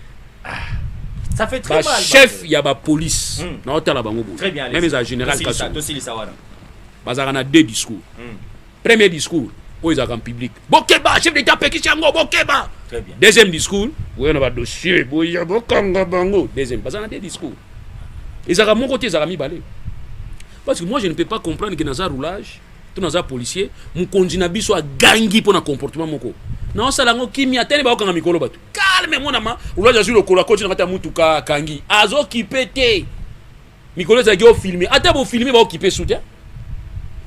Ça fait très mal. Chef ya ba police. Na hôtel la bango. Très bien. Même les général Kassou. Dossier Sawana. Bazara na deux discours. Premier discours, ils ont en public. Bokeba, chef d'état Pekichango, Bokeba. Très bien. Deuxième discours, oui, on a un dossier, Boya Bokanga Bango. Deuxième, parce qu'on a des discours. Ils ont mon côté, ils ont mis balai. Parce que moi, je ne peux pas comprendre que dans un roulage, dans un policier, mon condinabi soit gangi pour un comportement. Non, ça l'a qui m'y attend, il va au mikolo batu. Calme, mon ama. Roulage sur le cola, continue à mutouka kangi. Azo qui pète. Mikolo, ça a filmé. Attends, vous filmer, va occuper soutien.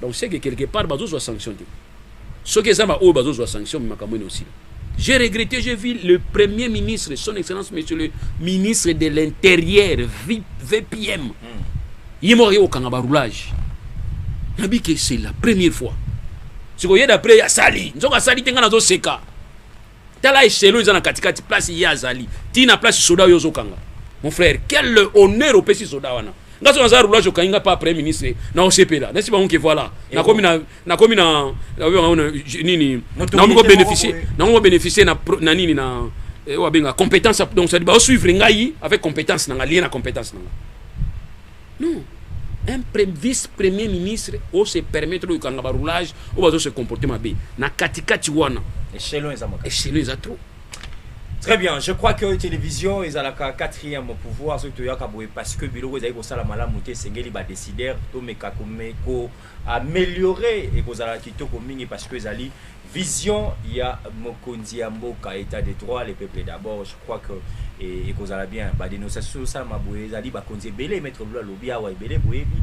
Donc, c'est que quelque part, bazo soit sanctionné. Ce que ça m'a eu, bazo soit sanctionné, mais aussi. J'ai regretté, j'ai vu le Premier ministre, son Excellence, Monsieur le ministre de l'Intérieur, VPM. Il est mort au Kangaba roulage. Il dit que c'est la première fois. Ce qu'il y a d'après, il y a Sali. Nous avons Sali, il y a un Seka. Tala échelon, il y a une place, il y a Sali. Il y a une place, soda, il y a Kanga. Mon frère, quel honneur au PC soda. Nga so naza roulage okanga pa premier ministre na osepela nesi ba onke voilà na komi na nini na ngo bénéficier na nini na wa benga compétence donc ça dit ba suivre ngai avec compétence na lien na compétence na non un vice premier ministre o se permettre de kanga ba roulage o bazo se comporter mabe na katikati wana échelon est trop. Très bien, je crois que la télévision est à la quatrième pouvoir, parce que Bilo Gozaï Gosala Malamouté, Sengeli va décider de améliorer et Gozala Kitoko Mingi parce que Zali vision, il y a Mokondi Amboka, état de droit, les peuples d'abord, je crois que et Gozala bien, bah dénonciation ça m'a boué Zali va Konzi Belé mettre le lobia ou Belé Boébi,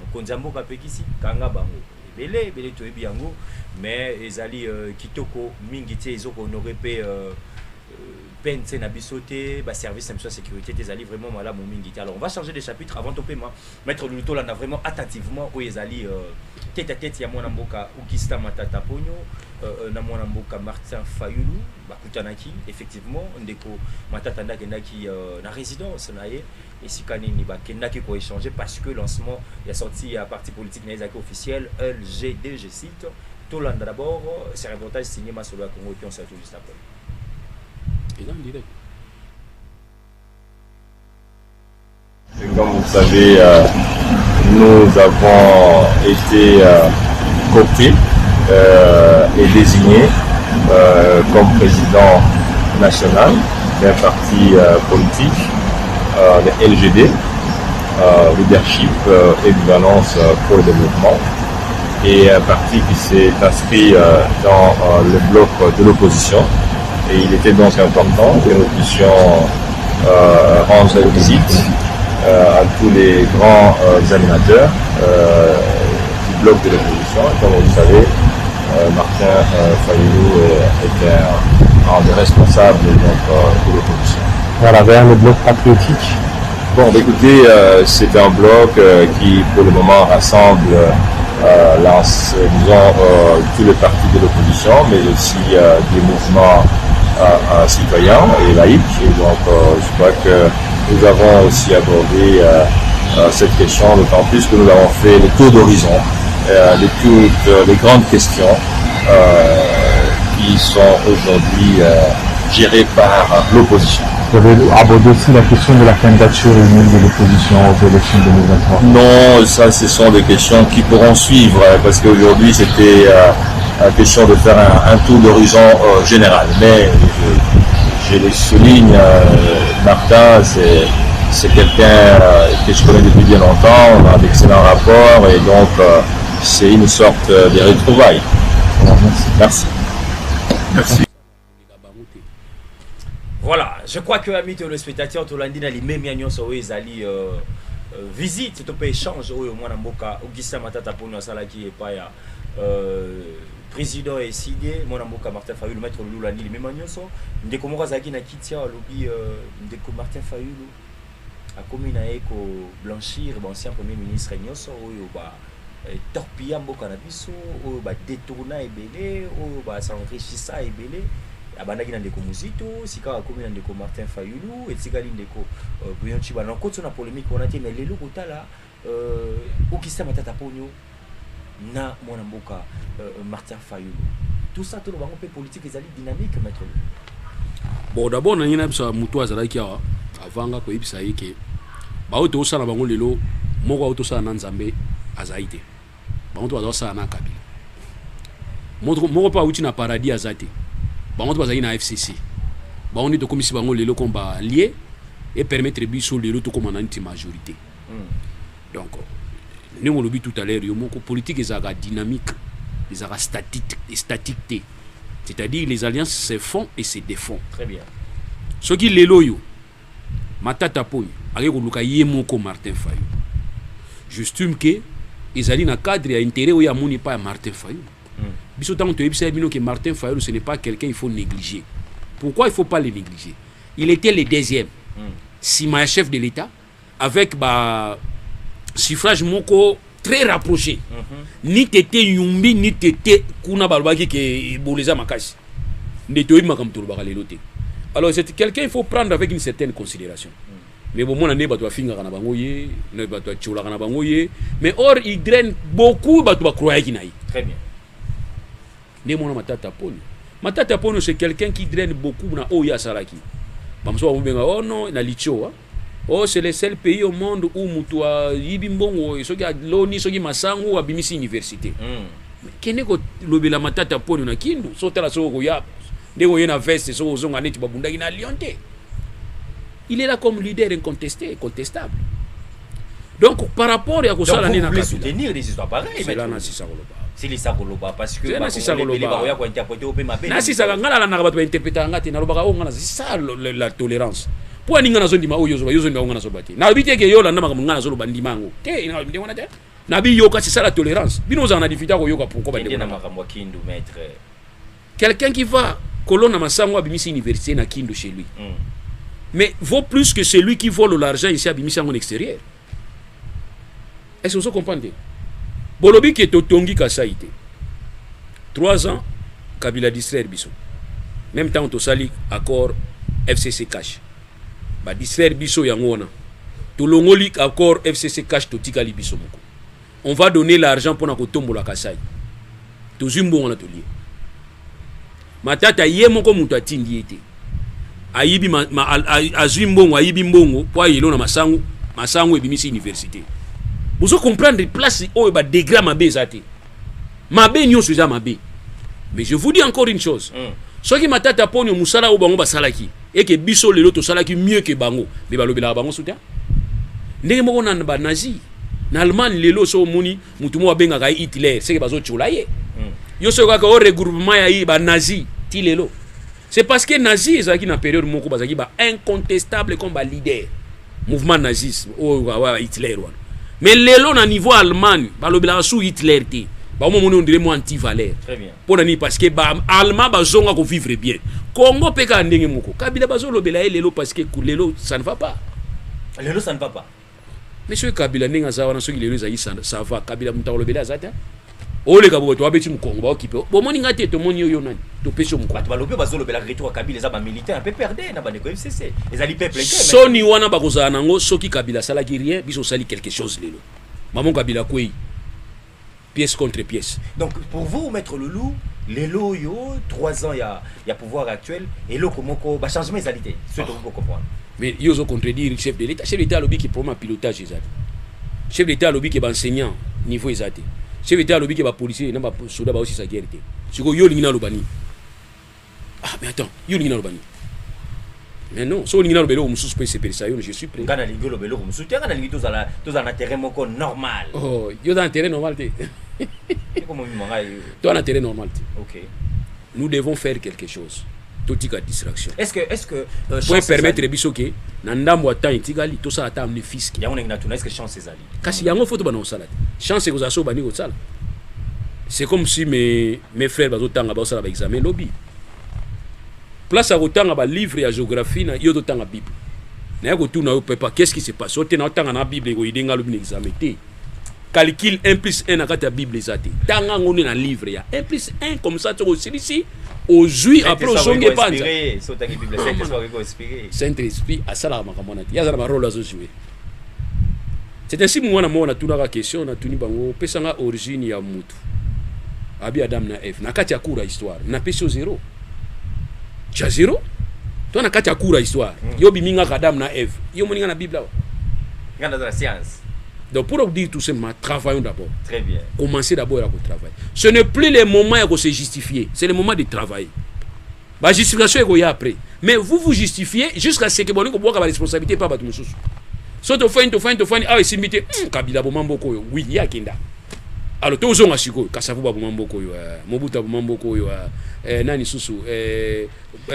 Mokondi Amboka Pekisi, Kanga Bango, Belé Toebi Yango, mais Zali Kitoko Mingi Tezo qu'on aurait pu peine c'est nabisoté ba service de sécurité des alliés vraiment malade mon mingi. Alors on va changer de chapitre avant ton paiement mettre le luto là on a vraiment attentivement où les alliés tête à tête il y a mon amboka Augustin Matata Pogno na mon amboka Martin Fayulu bakutanaki effectivement ndeko Matata ndaki na résidence na ye et si kanini ba kendaki ko échanger parce que lancement il a sorti à parti politique na ezaki officiel LGD je cite tout là d'abord c'est un reportage signé Masolo Congo qui on s'est juste après. Et comme vous savez, nous avons été cooptés et désignés comme président national d'un parti politique, le LGD, Leadership et Gouvernance pour le développement, et un parti qui s'est inscrit dans le bloc de l'opposition. Et il était donc important que nous puissions rendre visite à tous les grands animateurs du bloc de l'opposition. Comme vous le savez, Martin Fayulu était en des responsables de l'opposition. Voilà, vers le bloc patriotique. Bon, écoutez, c'est un bloc qui, pour le moment, rassemble tous les partis de l'opposition, mais aussi des mouvements citoyens et laïcs. Et donc, je crois que nous avons aussi abordé cette question, d'autant plus que nous avons fait le tour d'horizon, les grandes questions qui sont aujourd'hui gérées par l'opposition. Vous avez abordé aussi la question de la candidature unique de l'opposition aux élections 2023. Non, ça, ce sont des questions qui pourront suivre, parce qu'aujourd'hui, c'était la question de faire un tour d'horizon général. Mais je le souligne, Martin, c'est quelqu'un que je connais depuis bien longtemps, on a d'excellents rapports, et donc c'est une sorte de retrouvailles. Merci. Merci. Voilà, je crois que amis téléspectateurs, Tolandina les mêmes mignons sont eux ali visite, tu peux échanger au moins mboka Augustin Matata pour nous sala qui est pas ya président et signé mon mboka Martin Fayulu maître Lulani les mêmes mignons sont ndeko moko zaki na kitia lobby ndeko Martin Fayulu a commis na eko blanchir ancien premier ministre nyoso oyo ba torpilla mboka na biso oyo ba détourna ebele oyo ba s'enrichissa ebele abandaki na ndeko Muzito sika akomi na ndeko Martin Fayulu etikali ndeko Buyonchi bana koto na polémique on a dit mais lelo kotala Augustin Matata Ponyo na mwana mboka Martin Fayulu tout ça tout le bango pe politique ezali dynamique maître. Bon d'abord na ngina bisa mutu azalaki awa avanga ko ibisa yeke ba oto osala bango lelo moko auto sala na Nzambe azaite ba oto azosala na Kabila moko pa uti na paradis azate bango to bazali na FCC bango ni to komisi bango lelo komba lié et permettre biso lelo to komana nti majorité. Donc nous on lobby tout à l'heure yo moko politique ezaka dynamique ezaka statique, c'est-à-dire les alliances se font et se défont. Très bien. Ce qui lelo yo Matata Ponyo avec koluka ye moko Martin Fayulu j'estime que ezali na cadre ya intérêt o ya moni pa Martin Fayulu. Biso tant que Martin Fayulu ce n'est pas quelqu'un il faut négliger. Pourquoi il ne faut pas le négliger? Il était le deuxième Sima chef de l'État avec suffrage moko très rapproché. Ni tété Yumbi ni tété kuna balbaki ke boleza makasi. Ndetoyi makamto ba leloté. Alors c'est quelqu'un il faut prendre avec une certaine considération. Mais bon mon année bato finga kana bangoye, ne bato chola kana bangoye, mais or il draine beaucoup bato ba croire kinayi. Très bien. Matata Ponyo c'est quelqu'un qui draine beaucoup na Oya Salaki. Oh non, na Licho. Oh, c'est le seul pays au monde où Moutoua Yibimbongo, Sogi Loni, Sogi Masango, Abimisi Université. Keneko Lobela Matata Ponyo na Kindu, Sotala Sogo Yap, Nego Yena Veste, Sogo Zonga Neti Babunda na Lionte. Il est là comme leader incontesté, contestable. Donc, par rapport à Kosala Nena, vous voulez soutenir des histoires pareilles, c'est là, c'est ça. C'est les Sakoloba parce que c'est ça la tolérance. Pour ninga nazo ndima oyo yozo ndima ngana sobati. Na biteke yo la ndama ngana zo bandimango. Te ina ndima te. Na bi yoka c'est ça la tolérance. Bino za na difficulté ko yoka pourquoi ba ndima. Quelqu'un qui va colonne na masango abimisi université na Kindu chez lui. Mais vaut plus que celui qui vole l'argent ici abimisi en extérieur. Est-ce que vous comprenez? Bolobi qui est au Tongi Kasaïté. 3 ans, Kabila distraire biso. Même temps, on sali accord FCC cash. Ba distraire biso yangona. Tolongoli accord FCC cash totikali biso moko. On va donner l'argent pour na kotombo la Kasai. Tozumbo on a tolié. Matata ye moko mutu atindi ete. Ayibi azumbongo ayibi mbongo po yelo na masango ebimisi université. Vous comprenez place où ba degré mabe zati. Mabe nyonso za mabe. Mais je vous dis encore une chose. Ceux qui Matata Ponyo musala ou bango basalaki et que biso lelo to salaki mieux que bango, mais balobela bango soutien. Ndenge moko na ba nazi. Na Allemagne lelo so muni mutu mo benga ka Hitler, c'est que bazo chola ye. Yo so ka o regroupement ya ba nazi ti lelo. C'est parce que nazi ezaki na période moko bazaki ba incontestable comme ba leader. Mouvement nazisme ou Hitler wana. Mais lelo na niveau allemand balobela sous Hitler ti ba mo moni on dirait mo anti-valeur. Très bien. Pour nani parce que ba allemand ba zonga ko vivre bien. Congo peka ndenge moko. Kabila bazo lobela lelo parce que lelo ça ne va pas. Lelo ça ne va pas. Monsieur Kabila ndenge za wana soki lelo za ça va. Kabila mutako lobela zata. Ole kabo to abeti mu Congo ba okipe. Bo moni ngate to moni yo nani. To peso mu Congo. Ba lobe bazo lobela retour Kabila za ba militaire un peu perdé na ba neko FCC. Les ali peuple. Soni wana ba koza nango soki Kabila sala ki rien, biso sali quelque chose lelo. Maman Kabila kwei. Pièce contre pièce. Donc pour vous Maître Loulou, les loyaux 3 ans il y a pouvoir actuel et le komoko ba changement égalité. Ce que vous comprendre. Mais ils ont contredire le chef de l'État. Chef de l'État lobby qui prend un pilotage exact. Chef de l'État lobby qui est enseignant niveau exact. Chef de l'État lobby qui est policier, n'a pas soldat aussi sa guerre. C'est que yo lingina lobani. Ah mais attends, yo lingina lobani. Mais non, so lingina lobelo on suspect c'est ça je suis prêt. Ngana lingolo lobelo on soutient ngana lingi tous à terrain moko normal. Oh, yo dans terrain normal té. Comment mi manga yo. Toi dans terrain normal té. OK. Nous devons faire quelque chose. Totika distraction. Est-ce que pour permettre biso ke na ndambo ata itikali to sa ata amne fisc. Ya on ngina tuna est-ce que chance ezali. Kasi yango photo bana osala. Chance ko za so bani ko sala. C'est comme si mes frères bazotanga ba osala ba examen lobby. Place à otanga ba livre ya géographie na yo tanga Bible. Na yako tuna yo pepa qu'est-ce qui se passe? Otena otanga na Bible ko idenga lobby examen té. Calcule 1 plus 1 na kati ya Bible ezate. Tanga ngone na livre ya 1 plus 1 comme ça tu ici au juif après au songe panza. Saint-Esprit a sala makamona. Ya za na rôle azo jouer. C'est ainsi mwana mona tuna ka question na tuni bango pesanga origine ya mutu. Abi Adam na Eve na kati ya kura histoire na peso 0. Tcha 0. Toi na kati ya kura histoire. Yo biminga Adam na Eve. Yo moninga na Bible là. Ngana dans la science. Donc pour dire tout simplement, travaillons d'abord. Très bien. Commencez d'abord à travailler. Ce n'est plus le moment de se justifier, c'est le moment de travailler. La justification est après. Mais vous justifiez jusqu'à ce que vous ayez la responsabilité par votre monsieur. Si vous faites, ah, c'est invité, Kabila Bomamboko, oui, il y a Kenda. Alors, tous les gens qui Kassavu Bomamboko, Mobuta Bomamboko, Nani Susu,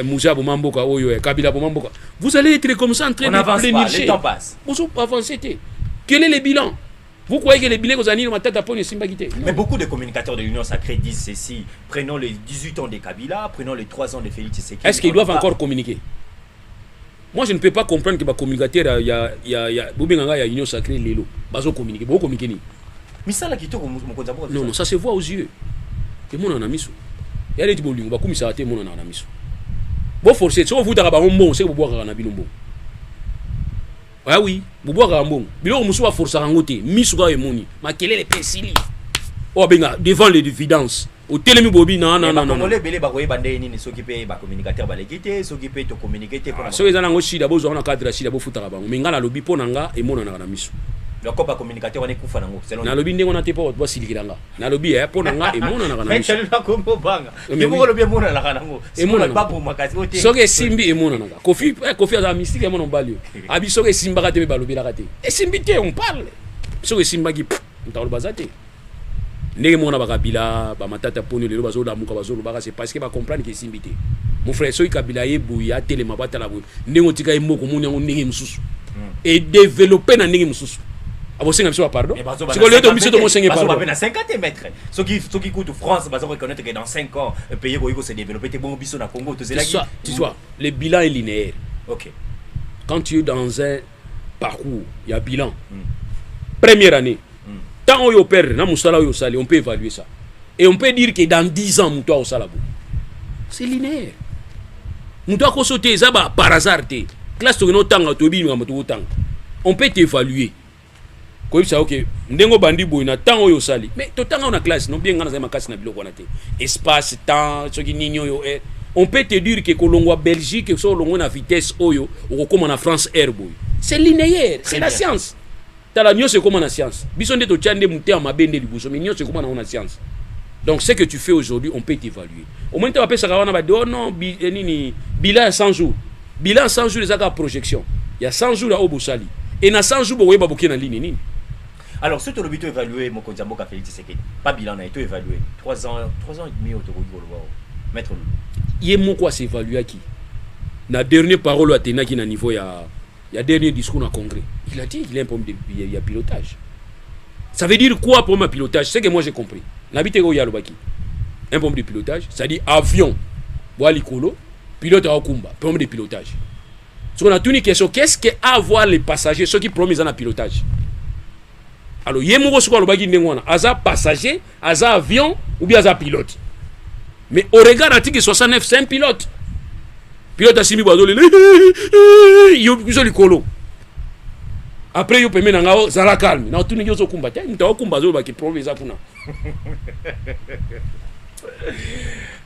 Moussa Bomamboko, Kabila Bomamboko. Vous allez être comme ça en train de plénicher. Le temps passe. Vous avancez. Quel est le bilan? Vous croyez que les bilans que vous avez dans ma tête à pone Simbagité? Mais beaucoup de communicateurs de l'Union sacrée disent ceci. Prenons les 18 ans de Kabila, prenons les 3 ans de Félix Tshisekedi. Est-ce qu'ils doivent encore communiquer? Moi, je ne peux pas comprendre que les communicateurs, il y a Union sacrée, Lélo. Ils vont communiquer. Ils vont communiquer. Mais ça, là, qui est non, non, ça se voit aux yeux. Et moi, on a mis ça. Il y a des gens qui ont mis ça. Moi, on a mis ça. Bon, forcément, si vous avez un bon, c'est que vous boire un bon. Ah oui, vous boire un bon. Mais là, on va forcer à côté. Misuga et Moni. Ma quelle est le pensili? Oh, ben, devant les évidences. Au télémi Bobi, non. Les belé baroye bandé ni s'occuper ba communicateur ba l'équité, s'occuper de communiquer pour. So ezana ngoshi d'abord zo na cadre shi d'abord futaka bango. Mais ngala lobi po nanga et mona na misu. Le copa communicateur on est kufa nango. Na lobi ndenge on a te po ba silikilanga. Na lobi po nanga et mona na misu. Mais na kombo banga. Ke mo lobi mona na nango. Et mona pas pour makasi ote. Soke simbi et mona nanga. Kofi za mystique mona balio. Abi soke simba ka te ba lobi la ka te. Et simbi te on parle. Soke simba ki ntalo bazate. Ndenge mona bakabila ba matata poni lelo bazo la muka bazo lobaka c'est parce que ba comprendre que simbité mon frère soki kabila ye buya tele mabata la bu ndenge otika imoko moni ngo ndenge mususu et développer na ndenge mususu abosenga biso pardon c'est que le to biso to mo senga pardon ba na 50 mètres ce qui coûte France bazo reconnaître que dans 5 ans le pays ko se développer te bon biso na Congo to zelaki tu vois le bilan est linéaire. OK, quand tu es dans un parcours il y a bilan première année. Tant on y perd, on peut évaluer ça. Et on peut dire que dans 10 ans, c'est linéaire. On doit sauter ça par hasard. On peut t'évaluer. Ok, ndengo bandi boina tant on sali. Mais tout temps on a classe, non bien on a classe na biloko naté. Espace, temps, ce qui nigno yo. On peut te dire que Colombo Belgique, que so longo na vitesse oyo, ou comme en France Airboy. C'est linéaire, c'est la science. La mieux c'est comme en science. Bison de tchande monter en mabende libuso, mais mieux c'est comme en science. Donc ce que tu fais aujourd'hui, on peut t'évaluer. Au moins tu vas pas ça on va dire oh non, bilan 100 jours. Bilan 100 jours les a projection. Il y a 100 jours là au Bosali. Et na 100 jours boye ba boké na ligne ni. Alors ce que le but évaluer mon Konzambo ka Félix Tshisekedi. Pas bilan na été évalué. 3 ans et demi au Togo mettre le. Il mon quoi s'évaluer à qui? Na dernière parole à tenaki na niveau ya il y a dernier discours dans le Congrès. Il a dit qu'il y a un problème de pilotage. Ça veut dire quoi pour moi pilotage? C'est que moi j'ai compris. L'habité où il y a le baki. Un problème de pilotage, c'est-à-dire avion, boalikolo, pilote à Okumba, problème de pilotage. Si on a une question, qu'est-ce que avoir les passagers, ceux qui promettent un pilotage? Alors, il y a un passager, un avion ou bien un pilote. Mais au regard de l'article 69, c'est un pilote. Pilote a simi bazole, il y a le colo. Après, il y a un zala calme. Il y a un combat. Il y a un combat qui prouve ça.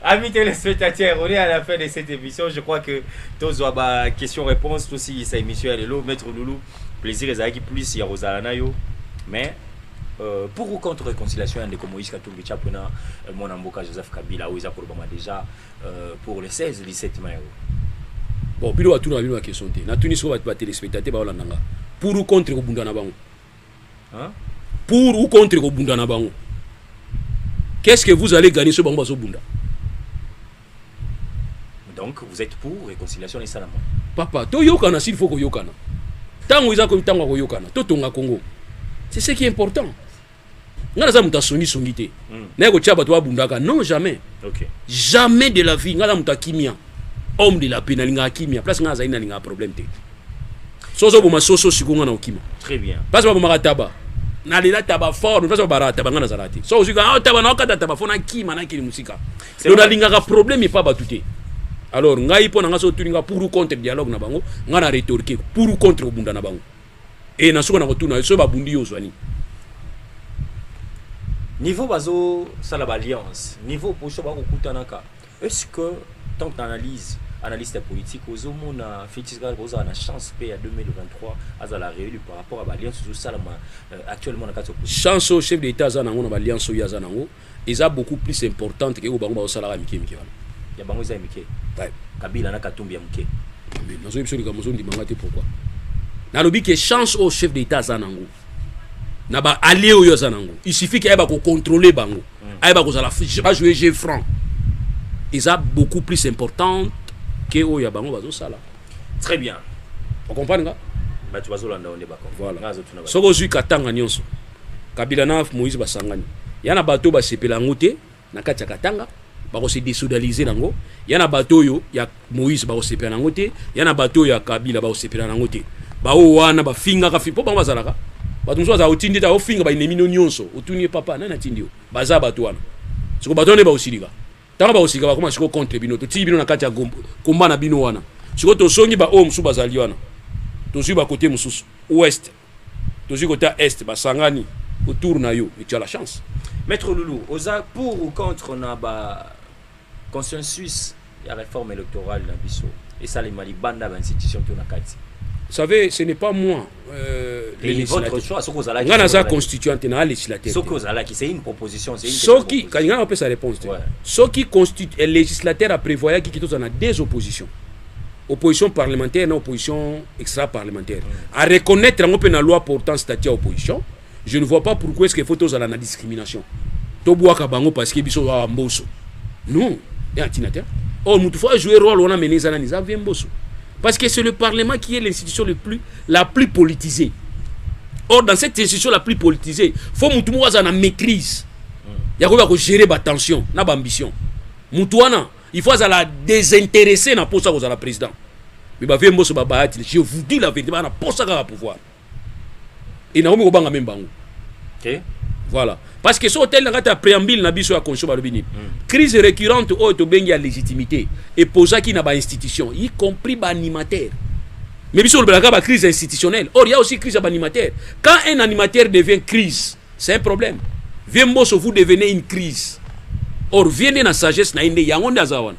Amis téléspectateurs, on est à la fin de cette émission. Je crois que tous ont des questions-réponses. Aussi, cette émission est là. Maître Loulou, plaisir et qui plus il y a Rosalana. Mais pour ou contre réconciliation, il y a des Moïse Katumbi Chapona, mon amboka Joseph Kabila, où ils ont déjà pour le 16-17 mai. Bon, puis on a une question. Na Tunis on va téléspectateurs ba Hollanda. Pour ou contre Obundana Bango. Hein? Pour ou contre Obundana Bango. Qu'est-ce que vous allez gagner sur Bango Bunda? Donc vous êtes pour réconciliation et salama. Papa, to yokana s'il faut ko yokana. Tango iza ko tango ko yokana. To tonga Congo. C'est ce qui est important. Ngala za muta songi te. Na ko tchaba to abundaka. Non, jamais. OK. Jamais de la vie ngala muta kimia. Homme de la peine linga kimia. Place ngala za ina linga problème te. Sozo boma soso sikunga na okima. Très bien. Parce que boma taba. Na lela taba fort, parce que barata banga na zarati. So osika taba na okata taba fona kima na kili musika. Le na linga ka problème et pas batuté. Alors ngai po na ngaso tuninga pour ou contre dialogue na bango, ngana rétorquer pour ou contre obunda na bango. Et na soko na kotuna so ba bundi yo zwani. Niveau bazo salaba alliance, niveau pour so ba kokutanaka. Est-ce que tant que analyste politique aux hommes na fétisgal boza na chance paix à 2023 à la réélu par rapport à l'alliance tout ça actuellement na kato chance au chef d'état za nango na alliance ya za nango est beaucoup plus importante que au bango ba osala mike wana ya bango za mike ouais Kabila na katumbi ya mike mais nazo biso lika mozo ndimanga te pourquoi na lobi que chance au chef d'état za nango na ba allié au za nango il suffit qu'il ait ba ko contrôler bango ait ba ko sala pas jouer jeu franc est beaucoup plus importante que o ya bango bazo sala. Très bien. On comprend nga? Ba tu bazo landa on débat. Voilà. Soko zui katanga nyonso. Kabila na Moïse basangani. Yana bato ba sepela ngote na kati ya katanga ba ko se désodaliser nango. Yana bato yo ya Moïse ba ko sepela ngote, yana bato ya Kabila ba ko sepela ngote. Ba o wana ba finga ka fipo ba bazalaka. Bato mso za otindi ta o finga ba inemi nyonso. Otuni papa na tindi yo. Baza bato wana. Soko bato ne ba osilika. Tanga ba osika ba koma siko contre bino to ti bino na kati ya komba na bino wana siko to songi ba o musu bazali wana to su ba côté mususu ouest to su côté est ba sangani autour na yo et tu as la chance. Maître Loulou oza pour ou contre na ba consensus ya réforme électorale na biso et ça les malibanda ba institution to na kati. Vous savez, ce n'est pas moi le législateur. Ngana constituante na législateur. C'est une proposition, c'est une ce qui quand on peut sa réponse. Ce qui constitue le législateur a prévoyé qu'il y a des oppositions. Opposition parlementaire et opposition extra-parlementaire. À reconnaître la loi portant statut à opposition, je ne vois pas pourquoi est-ce qu'il faut tous à la discrimination. Toboa kabango parce que biso wa mboso. Non, et antinateur. Oh, nous faut jouer rôle on a mené ça na nisa vient mboso. Parce que c'est le Parlement qui est l'institution la plus politisée. Or, dans cette institution la plus politisée, il faut que tout le monde maîtrise. Il faut gérer la tension, l'ambition. Il faut la désintéresser dans le poste de la président. Mais je vous dis la vérité, il faut poste de pouvoir. Et nous avons même bango. Voilà. Parce que ce hôtel n'a préambule na biso ya constitution balobini. Crise récurrente au to bengi ya légitimité et posa qui n'a pas institution, y compris ba animateur. Mais biso le ba crise institutionnelle. Or il y a aussi crise animateur. Quand un animateur devient crise, c'est un problème. Viemboso vous devenez une crise. Or vienne na sagesse na inde yango ndazawana.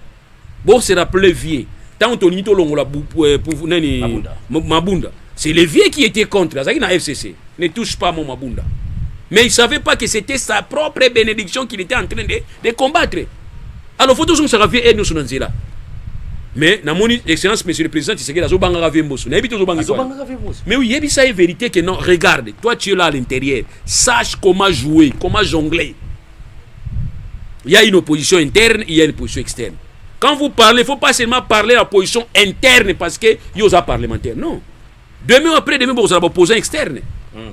Bon se rappeler vieux. Tant on nito longola pour nani Mabunda. C'est les vieux qui étaient contre. Ça qui na FCC. Ne touche pas mon Mabunda. Mais il ne savait pas que c'était sa propre bénédiction qu'il était en train de combattre. Alors, il faut toujours se ravier et nous sommes là. Mais, dans mon excellence, monsieur le président, tu sais que la Zobanga Ravie Mbosso. Mais oui, il y a ça une vérité que non. Regarde, toi tu es là à l'intérieur. Sache comment jouer, comment jongler. Il y a une opposition interne, il y a une opposition externe. Quand vous parlez, il ne faut pas seulement parler de la position interne parce que il y a parlementaire. Non. Demain après, vous avez une opposition externe.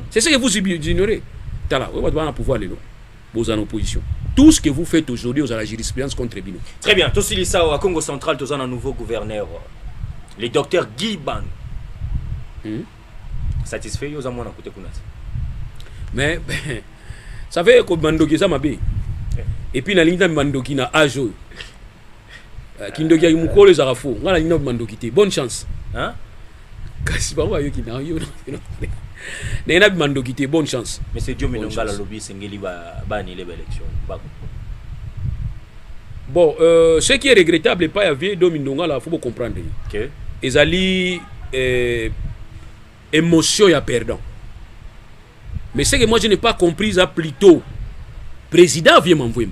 C'est ce que vous ignorez. Tala, vous avez pouvoir les vous en opposition. Tout ce que vous faites aujourd'hui aux la jurisprudence contre Bino. Très bien. Tout ça au Congo central, tous un nouveau gouverneur, le docteur Guy Ban. Satisfait aux amants à côté Kunat. Mais ça fait que Mandoki ça m'a bien. Et puis la ligne de Mandoki na ajo. Kindoki a eu mon col les arafos. On a la ligne de Mandoki. Bonne chance. Hein? Kasi pas moi qui n'a eu. N'a Mandoki bonne chance. Mais c'est Dieu Menonga la lobby Sengeli ba ni les élections. Bon, ce qui est regrettable et pas y avait Domindonga là, faut pas comprendre. OK. Ils allaient émotion ya perdant. Mais ce que moi je n'ai pas compris ça plutôt président vient m'envoyer.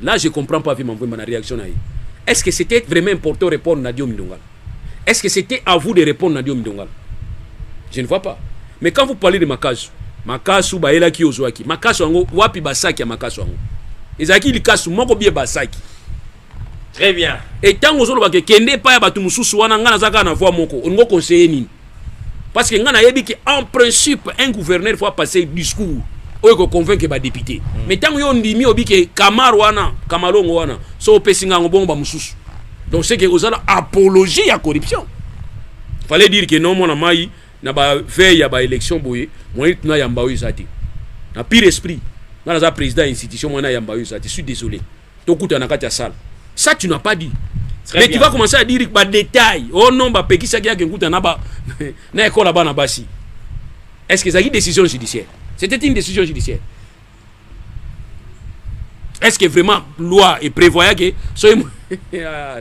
Là je comprends pas vient m'envoyer ma réaction là. Est-ce que c'était vraiment important de répondre à Domindonga? Est-ce que c'était à vous de répondre à Domindonga? Je ne vois pas. Mais quand vous parlez de Makasu ba ela ki ozwaki. Makasu ngo wapi basaki ya Makasu ngo. Ezaki likasu moko bien basaki. Très bien. Et tant que vous avez kende pa ya batu mususu wana ngana zaka na voix moko, on go conseiller nini? Parce que ngana yebi que en principe un gouverneur faut passer discours ou ko convaincre ba député. Mais tant que yo ndimi obi que Kamaro wana, so pesinga ngo bomba mususu. Donc c'est que vous avez apologie à corruption. Fallait dire que non mon amai na ba veille ya ba élection boye, moi na yamba yo zati. Na pire esprit, ngana za président institution moi na yamba yo zati. Je suis désolé. Tokuta na kati ya salle. Ça, tu n'as pas dit. Très mais bien. Tu vas commencer à dire des détails. Oh non, bah, Péki Sakia qui écoute na école là-bas na basi. Est-ce que c'est une décision judiciaire? C'était une décision judiciaire. Est-ce que vraiment loi et prévoyait que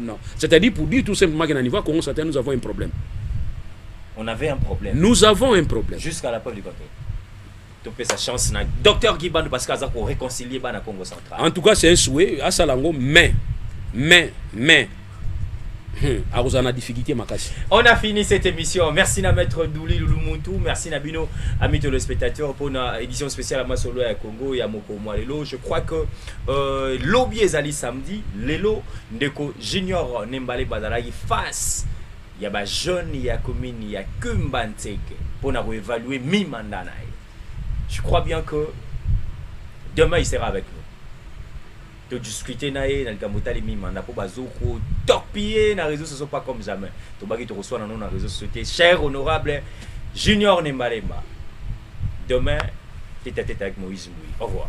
non. C'est-à-dire pour dire tout simplement qu'à niveau Congo certain nous avons un problème. On avait un problème. Nous avons un problème. Jusqu'à la preuve du papier. Tu sa chance na docteur Guy Ban parce qu'il pour réconcilier Ban à Congo central. En tout cas, c'est un souhait à Salango, mais a difficulté makasi. On a fini cette émission. Merci à Maître Douli Lulumuntu, merci Nabino, amis téléspectateurs pour une édition spéciale à Masolo et à Congo et à Moko Moalelo. Je crois que l'objet est samedi, Lelo Ndeko Junior Nembale Badalagi face. Il y a des jeunes, il y a commune, il y a Kumbanteke pour nous évaluer mi-mandana. Je crois bien que demain il sera avec nous. De discuter nae dans le Gamota les mimanda pour bazoko torpiller na réseaux sociaux pas comme jamais. To bagi te reçoit dans nos réseaux sociaux. Cher honorable Junior Nembalemba. Demain tête à tête avec Moïse Moui. Au revoir.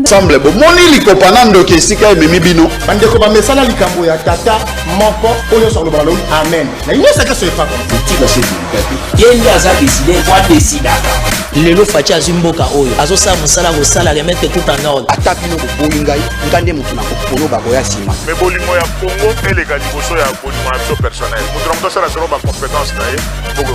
Semble bomoni likopanando kesika ememi bino. Bandeko ba mesala likambo ya tata moko oyo sur le ballon. Amen. Na ino saka se fa comme tika se dikati. Yendi aza décider quoi décider. Lelo facha zimboka oyo azosa musala ko sala remettre tout en ordre. Atapino ko bolingai ngande mutu na ko polo ba goya sima. Mais bolingo ya Congo et les gars liboso ya bonima so personnel. Mutu na mto sala solo ba compétence na ye. Boko